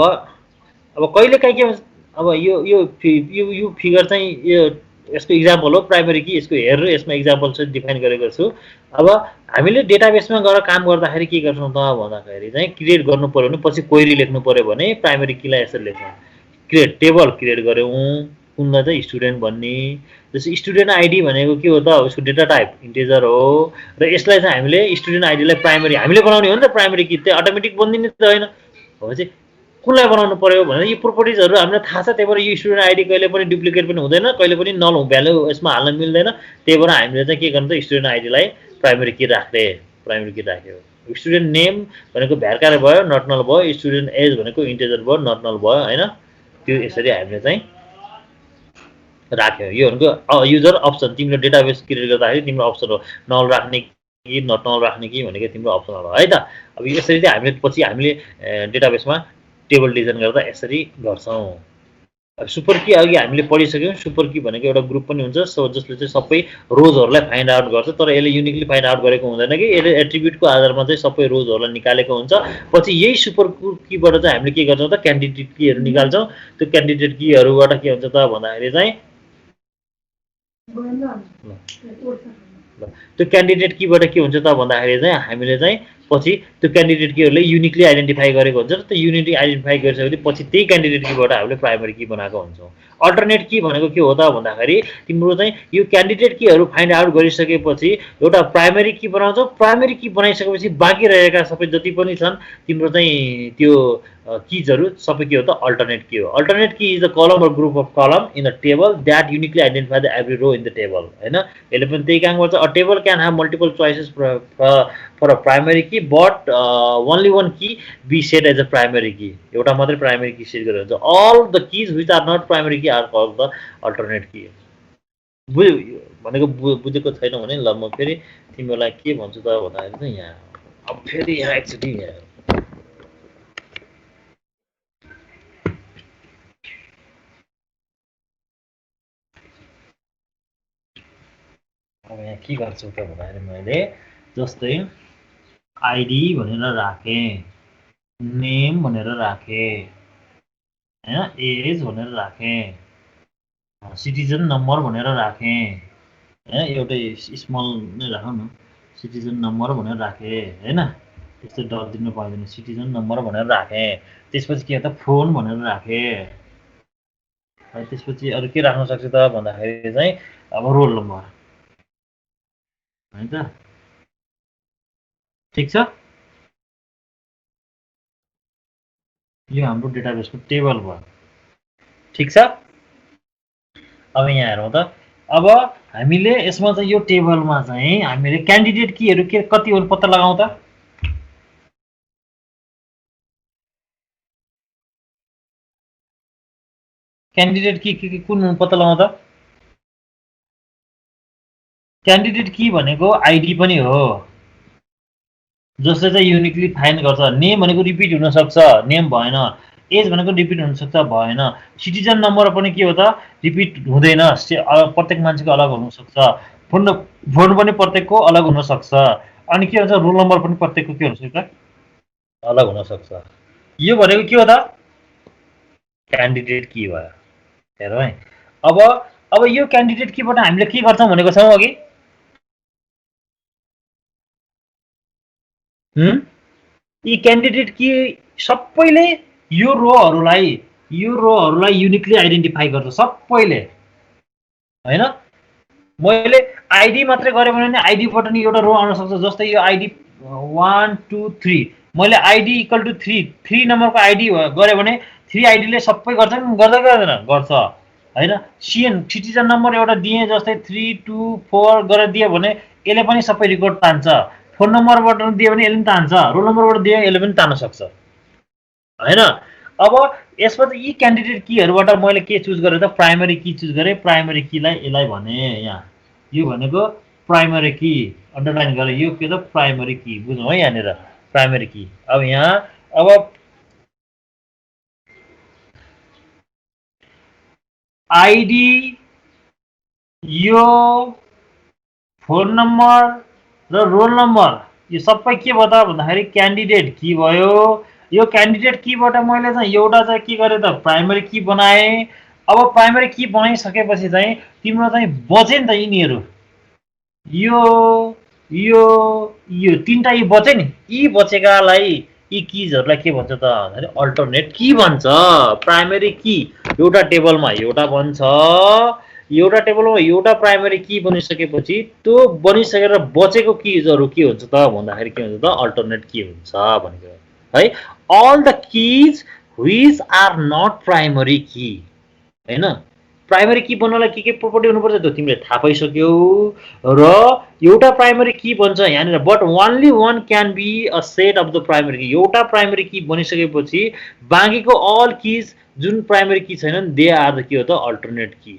कहिलेकाहीँ के हुन्छ अब यो फिगर चाहिँ यो यसको इक्जाम्पल हो प्राइमेरी की। यसको हेर यसमा इक्जाम्पल चाहिँ डिफाइन गरेको छु। अब हामीले डेटाबेसमा गएर काम गर्दाखेरि के गर्छौँ त भन्दाखेरि चाहिँ क्रिएट गर्नु पर्यो भने पछि क्वेरी लेख्नु पर्यो भने प्राइमेरी कीलाई यसरी लेख्छौँ। क्रिएट टेबल क्रिएट गऱ्यौँ कुनलाई चाहिँ स्टुडेन्ट भन्ने। जस्तो स्टुडेन्ट आइडी भनेको के हो त उसको डेटा टाइप इन्टिजर हो र यसलाई चाहिँ हामीले स्टुडेन्ट आइडीलाई प्राइमेरी हामीले बनाउने हो नि त। प्राइमेरी की त्यो अटोमेटिक बनिदिने त होइन। भनेपछि कुनलाई बनाउनु पर्यो भने यो प्रोपर्टिजहरू हामीलाई थाहा छ। त्यही भएर यो स्टुडेन्ट आइडी कहिले पनि डुप्लिकेट पनि हुँदैन कहिले पनि नल भ्यालु यसमा हाल्न मिल्दैन। त्यही भएर हामीले चाहिँ के गर्नु त स्टुडेन्ट आइडीलाई प्राइमेरी की राख्यो। स्टुडेन्ट नेम भनेको भ्यारकार भयो नट नल भयो। स्टुडेन्ट एज भनेको इन्टिजर भयो नट नल भयो हैन। त्यो यसरी हामीले चाहिँ राख्यो। यो भनेको युजर अप्सन तिम्रो डेटाबेस क्रिएट गर्दाखेरि तिम्रो अप्सन हो नल राख्ने कि नट नल राख्ने कि भनेको तिम्रो अप्सन हो है त। अब यसरी चाहिँ हामीले पछि हामीले डेटाबेसमा टेबल डिजाइन गर्दा यसरी गर्छौँ। सुपर की अघि हामीले पढिसक्यौँ। सुपर की भनेको एउटा ग्रुप पनि हुन्छ जसले चाहिँ सबै रोजहरूलाई फाइन्ड आउट गर्छ, तर यसले युनिकली फाइन्ड आउट गरेको हुँदैन कि यसले एट्रिब्युटको आधारमा चाहिँ सबै रोजहरूलाई निकालेको हुन्छ। पछि यही सुपर कीबाट चाहिँ हामीले के गर्छौँ त क्यान्डिडेट कीहरू निकाल्छौँ। त्यो क्यान्डिडेट कीहरूबाट के हुन्छ त भन्दाखेरि चाहिँ त्यो क्यान्डिडेट कीबाट के हुन्छ त भन्दाखेरि चाहिँ हामीले चाहिँ पछि त्यो क्यान्डिडेट कीहरूले युनिकली आइडेन्टिफाई गरेको हुन्छ र त्यो युनिकली आइडेन्टिफाई गरिसकेपछि पछि त्यही क्यान्डिडेट कीबाट हामीले प्राइमरी की बनाएको हुन्छौँ। अल्टरनेट की भनेको के हो त भन्दाखेरि तिम्रो चाहिँ यो क्यान्डिडेट कीहरू फाइन्ड आउट गरिसकेपछि एउटा प्राइमरी की बनाउँछौ। प्राइमरी की बनाइसकेपछि बाँकी रहेका सबै जति पनि छन् तिम्रो चाहिँ त्यो किजहरू सबै के हो त अल्टरनेट की हो। Alternate Ki is the column or group of column in the table that uniquely identify the every row in the table होइन। यसले पनि त्यही काम गर्छ। A table can have multiple choices for a primary key but only one key be set as a primary key. एउटा मात्रै primary key set गरेर हुन्छ। All the keys which are not primary key are called the alternate key. बुझ्यो भनेको बुझेको छैनौ भने ल म फेरि तिमीलाई के भन्छु त भन्दाखेरि चाहिँ यहाँ अब फेरि यहाँ एकचोटि यहाँ अब यहाँ के गर्छु त भन्दाखेरि मैले जस्तै आइडी भनेर राखेँ, नेम भनेर राखेँ होइन, एज भनेर राखेँ, सिटिजन नम्बर भनेर राखेँ होइन, एउटै स्मल नै राखौँ न, सिटिजन नम्बर भनेर राखेँ होइन, त्यस्तो डर दिनु पाइँदैन। सिटिजन नम्बर भनेर राखेँ। त्यसपछि के हो त फोन भनेर राखेँ। त्यसपछि अरू के राख्न सक्छु त भन्दाखेरि चाहिँ अब रोल नम्बर होइन त। ठिक छ, यो हाम्रो डेटाबेसको टेबल भयो। ठिक छ, अब यहाँ हेरौँ त। अब हामीले यसमा चाहिँ यो टेबलमा चाहिँ हामीले क्यान्डिडेट कीहरू के कति हो पत्ता लगाउँ त। क्यान्डिडेट की कुन पत्ता लगाउँ त। क्यान्डिडेट की भनेको आइडी पनि हो जसले चाहिँ युनिकली फाइन्ड गर्छ। नेम भनेको रिपिट हुनसक्छ, नेम भएन। एज भनेको रिपिट हुनसक्छ, भएन। सिटिजन नम्बर पनि के हो त रिपिट हुँदैन, प्रत्येक मान्छेको अलग हुनसक्छ। फोन पनि प्रत्येकको अलग हुनसक्छ। अनि के भन्छ रोल नम्बर पनि प्रत्येकको के हुनसक्छ अलग हुनसक्छ। यो भनेको के हो त क्यान्डिडेट की भयो। हेरौँ है अब यो क्यान्डिडेट कीबाट हामीले के गर्छौँ भनेको छौँ अघि यी क्यान्डिडेट की सबैले यो रोहरूलाई युनिकली आइडेन्टिफाई गर्छ सबैले होइन। मैले आइडी मात्रै गरेँ भने आइडीबाट नि एउटा रो आउन सक्छ। जस्तै यो आइडी 1 2 3 मैले आइडी इक्वल टु 3 नम्बरको आइडी गरेँ भने 3 आइडीले सबै गर्छन् गर्दैन गर्छ होइन। सिटिजन नम्बर एउटा दिएँ जस्तै 3 2 4 गरेर दियो भने यसले पनि सबै रेकर्ड तान्छ। फोन नम्बरबाट दियो भने यसले पनि तान्छ, रोल नम्बरबाट दियो यसले पनि तान्न सक्छ होइन। अब यसमा चाहिँ यी क्यान्डिडेट कीहरूबाट मैले के चुज गरेँ त प्राइमरी की चुज गरेँ। प्राइमरी कीलाई यसलाई भने यहाँ यो भनेको प्राइमरी की अन्डरलाइन गरेँ। यो के त प्राइमरी की बुझौँ है यहाँनिर प्राइमरी की। अब यहाँ अब आइडी यो फोन नम्बर र रोल नम्बर यो सबै के भयो त भन्दाखेरि क्यान्डिडेट की भयो। यो क्यान्डिडेट कीबाट मैले चाहिँ एउटा चाहिँ के गरेँ त प्राइमरी की बनाएँ। अब प्राइमरी की बनाइसकेपछि चाहिँ तिम्रो चाहिँ बचे नि त यिनीहरू यो यो यो तिनवटा यी बचे नि। यी बचेकालाई यी किजहरूलाई के भन्छ त भन्दाखेरि अल्टरनेट की भन्छ। प्राइमरी की एउटा टेबलमा एउटा बन्छ, एउटा टेबलमा एउटा प्राइमरी की बनिसकेपछि त्यो बनिसकेर बचेको किजहरू के हुन्छ त भन्दाखेरि के हुन्छ त अल्टरनेट की हुन्छ भनेको है। All the keys which are not primary key होइन। प्राइमरी की बन्नलाई के प्रोपर्टी हुनुपर्छ त्यो तिमीले थाहा पाइसक्यौ। र एउटा प्राइमरी की बन्छ यहाँनिर but only one can be a set of the primary key. एउटा प्राइमरी की बनिसकेपछि बाँकीको अल किज जुन प्राइमरी की छैनन् दे आर द के हो त अल्टरनेट की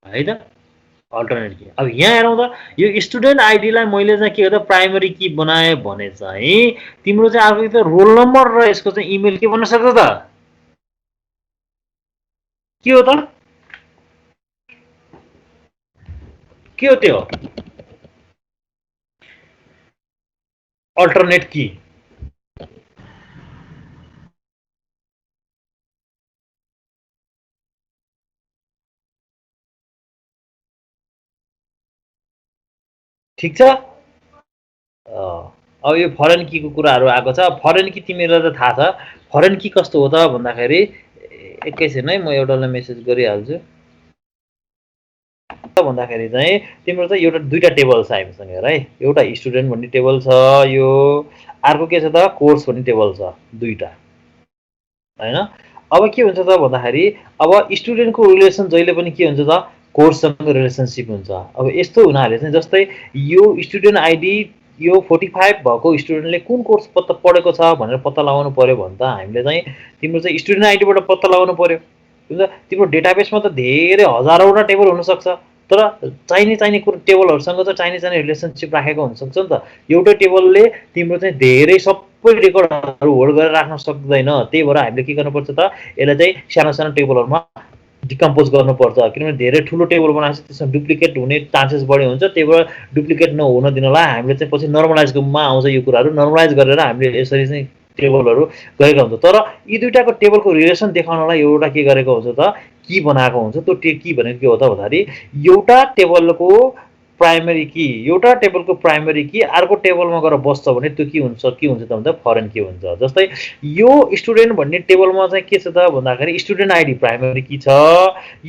है त अल्टरनेट की। अब यहाँ हेरौँ त यो स्टुडेन्ट आइडीलाई मैले चाहिँ के हो त प्राइमरी की बनाएँ भने चाहिँ तिम्रो चाहिँ अब त रोल नम्बर र यसको चाहिँ इमेल के बन्न सक्छ त के हो त के हो त्यो अल्टरनेट की ठीक छ अब यो फरेन कीको कुराहरू आएको छ फरेन की तिमीलाई त थाहा छ फरेन की कस्तो हो त भन्दाखेरि एकैछिन है म एउटालाई मेसेज गरिहाल्छु भन्दाखेरि चाहिँ तिम्रो चाहिँ एउटा दुईटा टेबल छ हामीसँग हेर है एउटा स्टुडेन्ट भन्ने टेबल छ यो अर्को के छ त कोर्स भन्ने टेबल छ दुईटा हैन अब के हुन्छ त भन्दाखेरि अब स्टुडेन्टको रिलेसन जहिले पनि के हुन्छ त कोर्ससँग रिलेसनसिप हुन्छ अब यस्तो हुनाले चाहिँ जस्तै यो स्टुडेन्ट आइडी यो 45 भएको स्टुडेन्टले कुन कोर्स पढेको छ भनेर पत्ता लगाउनु पर्यो भने त हामीले चाहिँ तिम्रो चाहिँ स्टुडेन्ट आइडीबाट पत्ता लगाउनु पर्यो हुन्छ तिम्रो डेटाबेसमा त धेरै हजारौंवटा टेबल हुन सक्छ तर चाहिने टेबलहरुसँग चाहिँ चाहिने रिलेसनसिप राखेको हुन सक्छ नि त एउटै टेबलले तिम्रो चाहिँ धेरै सबै रेकर्डहरु होल्ड गरेर राख्न सक्दैन त्यही भएर हामीले के गर्नुपर्छ त यसलाई चाहिँ सानो सानो टेबलहरुमा डिकम्पोज गर्नुपर्छ किनभने धेरै ठुलो टेबल बनाएपछि त्यसमा डुप्लिकेट हुने चान्सेस बढी हुन्छ त्यही भएर डुप्लिकेट नहुन दिनलाई हामीले चाहिँ पछि नर्मलाइजमा आउँछ यो कुराहरु नर्मलाइज गरेर हामीले यसरी चाहिँ टेबलहरु गरेका हुन्छ तर यी दुईटाको टेबलको रिलेसन देखाउनलाई एउटा के गरेको हुन्छ त की बनाएको हुन्छ त्यो की भनेको के हो त भन्दाखेरि एउटा टेबलको प्राइमरी की एउटा टेबलको प्राइमरी की अर्को टेबलमा गएर बस्छ भने त्यो के हुन्छ त भन्दा फरेन की हुन्छ जस्तै यो स्टुडेन्ट भन्ने टेबलमा चाहिँ के छ त भन्दाखेरि स्टुडेन्ट आइडी प्राइमरी की छ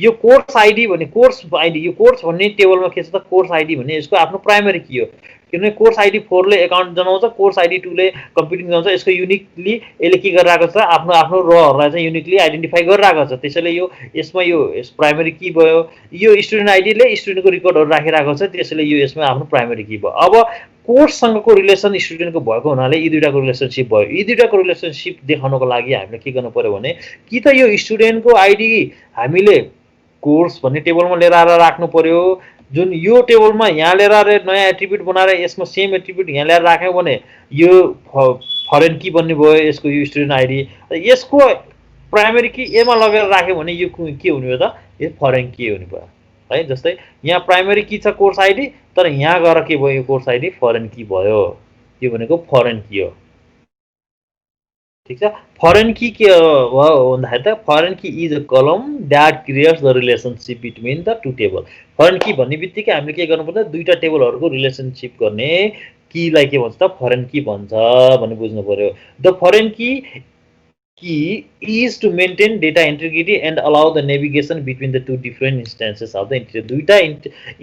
यो कोर्स आइडी भन्ने कोर्स आइडी यो कोर्स भन्ने टेबलमा के छ त कोर्स आइडी भन्ने यसको आफ्नो प्राइमरी की हो किनभने कोर्स आइडी 4 ले अकाउन्ट जनाउँछ कोर्स आइडी 2 ले कम्प्युटिङ जनाउँछ यसको युनिकली यसले के गरिरहेको छ आफ्नो आफ्नो रोहरुलाई चाहिँ युनिकली आइडेन्टिफाई गरिरहेको छ त्यसैले यो यसमा यो प्राइमरी की भयो यो स्टुडेन्ट आइडीले स्टुडेन्टको रेकर्डहरु राखिरहेको छ त्यसैले यो यसमा आफ्नो प्राइमरी की भयो अब कोर्ससँगको रिलेसन स्टुडेन्टको भएको हुनाले यी दुईटाको रिलेसनशिप भयो यी दुईटाको रिलेसनशिप देखाउनको लागि हामीले के गर्नु पर्यो भने कि त यो स्टुडेन्टको आइडी हामीले कोर्स भन्ने टेबलमा लिएर आएर राख्नु पर्यो जुन यो टेबलमा यहाँ लिएर नयाँ एट्रिब्युट बनाएर यसमा सेम एट्रिब्युट यहाँ ल्याएर राख्यौ भने यो फरेन की बन्ने भयो यसको यो स्टुडेन्ट आइडी यसको प्राइमरी की एमा लगेर राख्यौ भने यो के हुने भयो त यो फरेन की हुने भयो है जस्तै यहाँ प्राइमरी की छ कोर्स आइडी तर यहाँ गएर के भयो यो कोर्स आइडी फरेन की भयो यो भनेको फरेन की हो ठीक छ फरेन की के हो भन्दाखेरि त foreign key is a column that creates the relationship between the two table foreign key भन्ने बित्तिकै हामीले के गर्नुपर्छ दुईटा टेबलहरुको रिलेसनशिप गर्ने कीलाई के भन्छ त फरेन की भन्छ भन्ने बुझ्नु पर्यो the foreign key is to maintain data integrity and allow the navigation between the two different instances of the entity दुईटा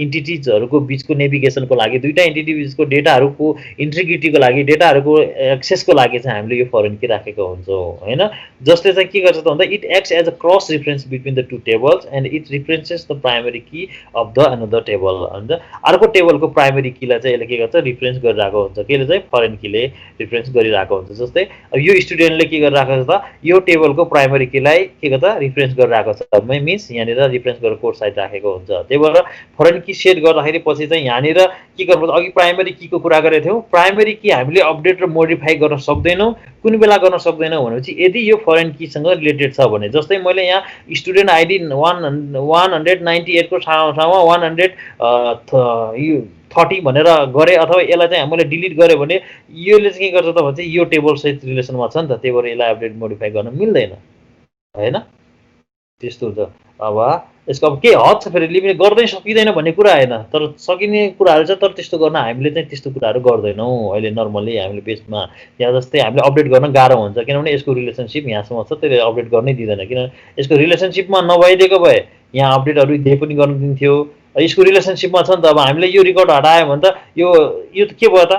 एन्टिटीजहरुको बीचको नेभिगेसनको लागि दुईटा एन्टिटी बीचको डेटाहरुको इन्टिग्रिटीको लागि डेटाहरुको एक्सेसको लागि चाहिँ हामीले यो फरेन की राखेको हुन्छौं हैन जसले चाहिँ के गर्छ त भन्दा it acts as a cross reference between the two tables and it references the primary key of the another table हैन अर्को टेबलको प्राइमरी कीलाई चाहिँ यसले के गर्छ रिफरेन्स गरिरहेको हुन्छ केले चाहिँ फरेन कीले रिफरेन्स गरिरहेको हुन्छ जस्तै अब यो स्टुडेन्टले के गरिरहेको छ त यो टेबलको प्राइमरी कीलाई के गर्छ रिफरेन्स गरिरहेको छ मिन्स यहाँनिर रिफरेन्स गरेर कोर्स साइड राखेको हुन्छ त्यही भएर फरेन की सेट गर्दाखेरि पछि चाहिँ यहाँनिर के गर्नुपर्छ अघि प्राइमरी कीको कुरा गरेको थियौ प्राइमरी की हामीले अपडेट र मोडिफाई गर्न सक्दैनौ कुन बेला गर्न सक्दैनौ भनेपछि यदि यो फरेन कीसँग रिलेटेड छ भने जस्तै मैले यहाँ स्टुडेन्ट आइडी 198 को ठाउँमा 130 भनेर गरे अथवा यसलाई चाहिँ मैले डिलिट गरे भने योले चाहिँ के गर्छ त भन्छ यो टेबल सहित रिलेसनमा छ नि त त्यही भएर यसलाई अपडेट मोडिफाई गर्न मिल्दैन हैन त्यस्तो हुन्छ अब यसको अब के हद छ फेरि लिमिट गर्दै सकिदैन भन्ने कुरा हैन तर सकिने कुराहरु छ तर त्यस्तो गर्न हामीले चाहिँ त्यस्तो कुराहरु गर्दैनौ अहिले नर्मली हामीले बेसमा या जस्तै हामीले अपडेट गर्न गाह्रो हुन्छ किनभने यसको रिलेसनशिप यहाँसम्म छ त्यसले अपडेट गर्नै दिदैन किन यसको रिलेसनशिपमा नभइदिएको भए यहाँ अपडेटहरु जे पनि गर्न दिन्थ्यो यसको रिलेसनशिपमा छ नि त अब हामीले यो रेकर्ड हटायो भने त यो के भयो त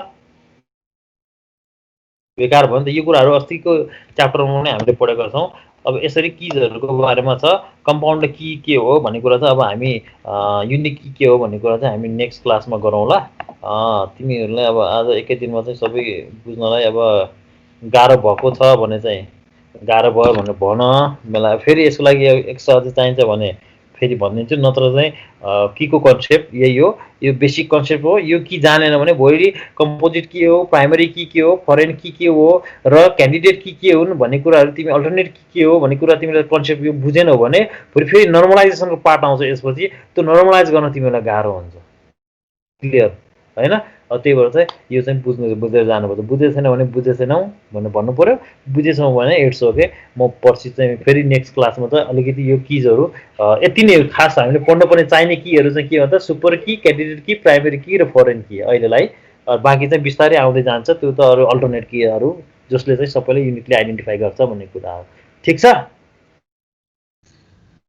बेकार भयो नि त यो कुराहरु अस्तिको च्याप्टरमा नै हामीले पढेका छौं अब यसरी कीजहरुको बारेमा छ कम्पाउन्ड की के हो भन्ने कुरा चाहिँ अब हामी युनिक की के हो भन्ने कुरा चाहिँ हामी नेक्स्ट क्लासमा गरौँला तिमीहरुलाई अब आज एकै दिनमा चाहिँ सबै बुझ्नलाई अब गाह्रो भएको छ भने चाहिँ गाह्रो भयो भनेर भन मलाई फेरि यसको लागि एक्स्ट्रा अझै चाहिन्छ भने फेरि भनिदिन्छु, नत्र चाहिँ कीको कन्सेप्ट यही हो, यो बेसिक कन्सेप्ट हो। यो की जानेन भने भोलि कम्पोजिट के हो, प्राइमरी की के हो, फरेन की के हो र क्यान्डिडेट की के हुन् भन्ने कुराहरू, तिमी अल्टरनेट की के हो भन्ने कुरा तिमीलाई कन्सेप्ट यो बुझेनौ भने भोलि फेरि नर्मलाइजेसनको पार्ट आउँछ यसपछि, त्यो नर्मलाइज गर्न तिमीलाई गाह्रो हुन्छ। क्लियर होइन? त्यही भएर चाहिँ यो चाहिँ बुझेर जानुपर्छ। बुझेको छैन भने बुझेको छैनौ भनेर भन्नु पऱ्यो, बुझेछौँ भने इट्स ओके। म पर्सि चाहिँ फेरि नेक्स्ट क्लासमा चाहिँ अलिकति यो किजहरू यति नै खास हामीले पढ्नुपर्ने चाहिने कीहरू चाहिँ के भन्दा सुपर की, क्यान्डिडेट की, प्राइमरी की र फरेन की अहिलेलाई। बाँकी चाहिँ बिस्तारै आउँदै जान्छ, त्यो त अरू अल्टरनेट कीहरू जसले चाहिँ सबैले युनिकली आइडेन्टिफाई गर्छ भन्ने कुरा हो। ठिक छ?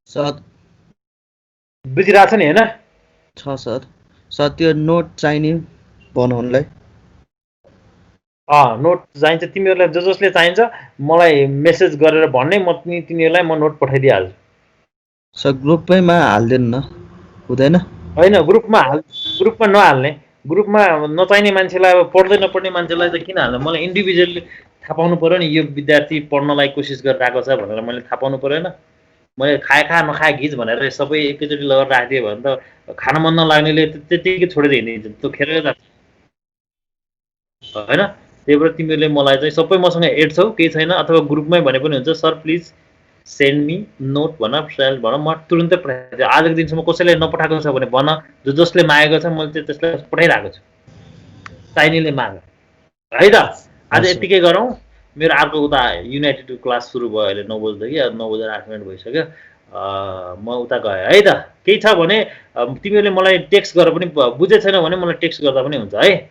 सर बुझिरहेको छ नि होइन? छ सर। सर त्यो नोट चाहिने बनाउनलाई नोट चाहिन्छ तिमीहरूलाई, जसले चाहिन्छ मलाई मेसेज गरेर भन्ने, म तिनीहरूलाई म नोट पठाइदिइहाल्छु। सर ग्रुपैमा हालिदिनु न, हुँदैन? होइन, ग्रुपमा नहाल्ने। ग्रुपमा नचाहिने मान्छेलाई, अब पढ्दै नपढ्ने मान्छेलाई त किन हाल्ने? मलाई इन्डिभिजुअली थाहा पाउनु पऱ्यो नि, यो विद्यार्थी पढ्नलाई कोसिस गरिरहेको छ भनेर मैले थाहा पाउनु परेन? मैले खा नखाए घिच भनेर सबै एकैचोटि लगेर राखिदिएँ भने त खान मन नलाग्नेले त्यत्तिकै छोडेर हिँडिदिन्छ, त्यो खेर जान्छ होइन? त्यही भएर तिमीहरूले मलाई चाहिँ सबै मसँग एड छौ केही छैन, अथवा ग्रुपमै भने पनि हुन्छ, sir please send me note भन, म तुरुन्तै पठाइदिन्छु। आजको दिनसम्म कसैले नपठाएको छ भने भन, जसले मागेको छ मैले त्यसलाई पठाइरहेको छु, चाहिनेले माग है त। आज यत्तिकै गरौँ। मेरो अर्को उता युनाइटेड क्लास सुरु भयो अहिले 9 बजेदेखि, 9 बजेर 8 मिनट भइसक्यो। म उता गएँ है त। केही छ भने तिमीहरूले मलाई टेक्स्ट गरेर पनि, बुझेको छैन भने मलाई टेक्स्ट गर्दा पनि हुन्छ है।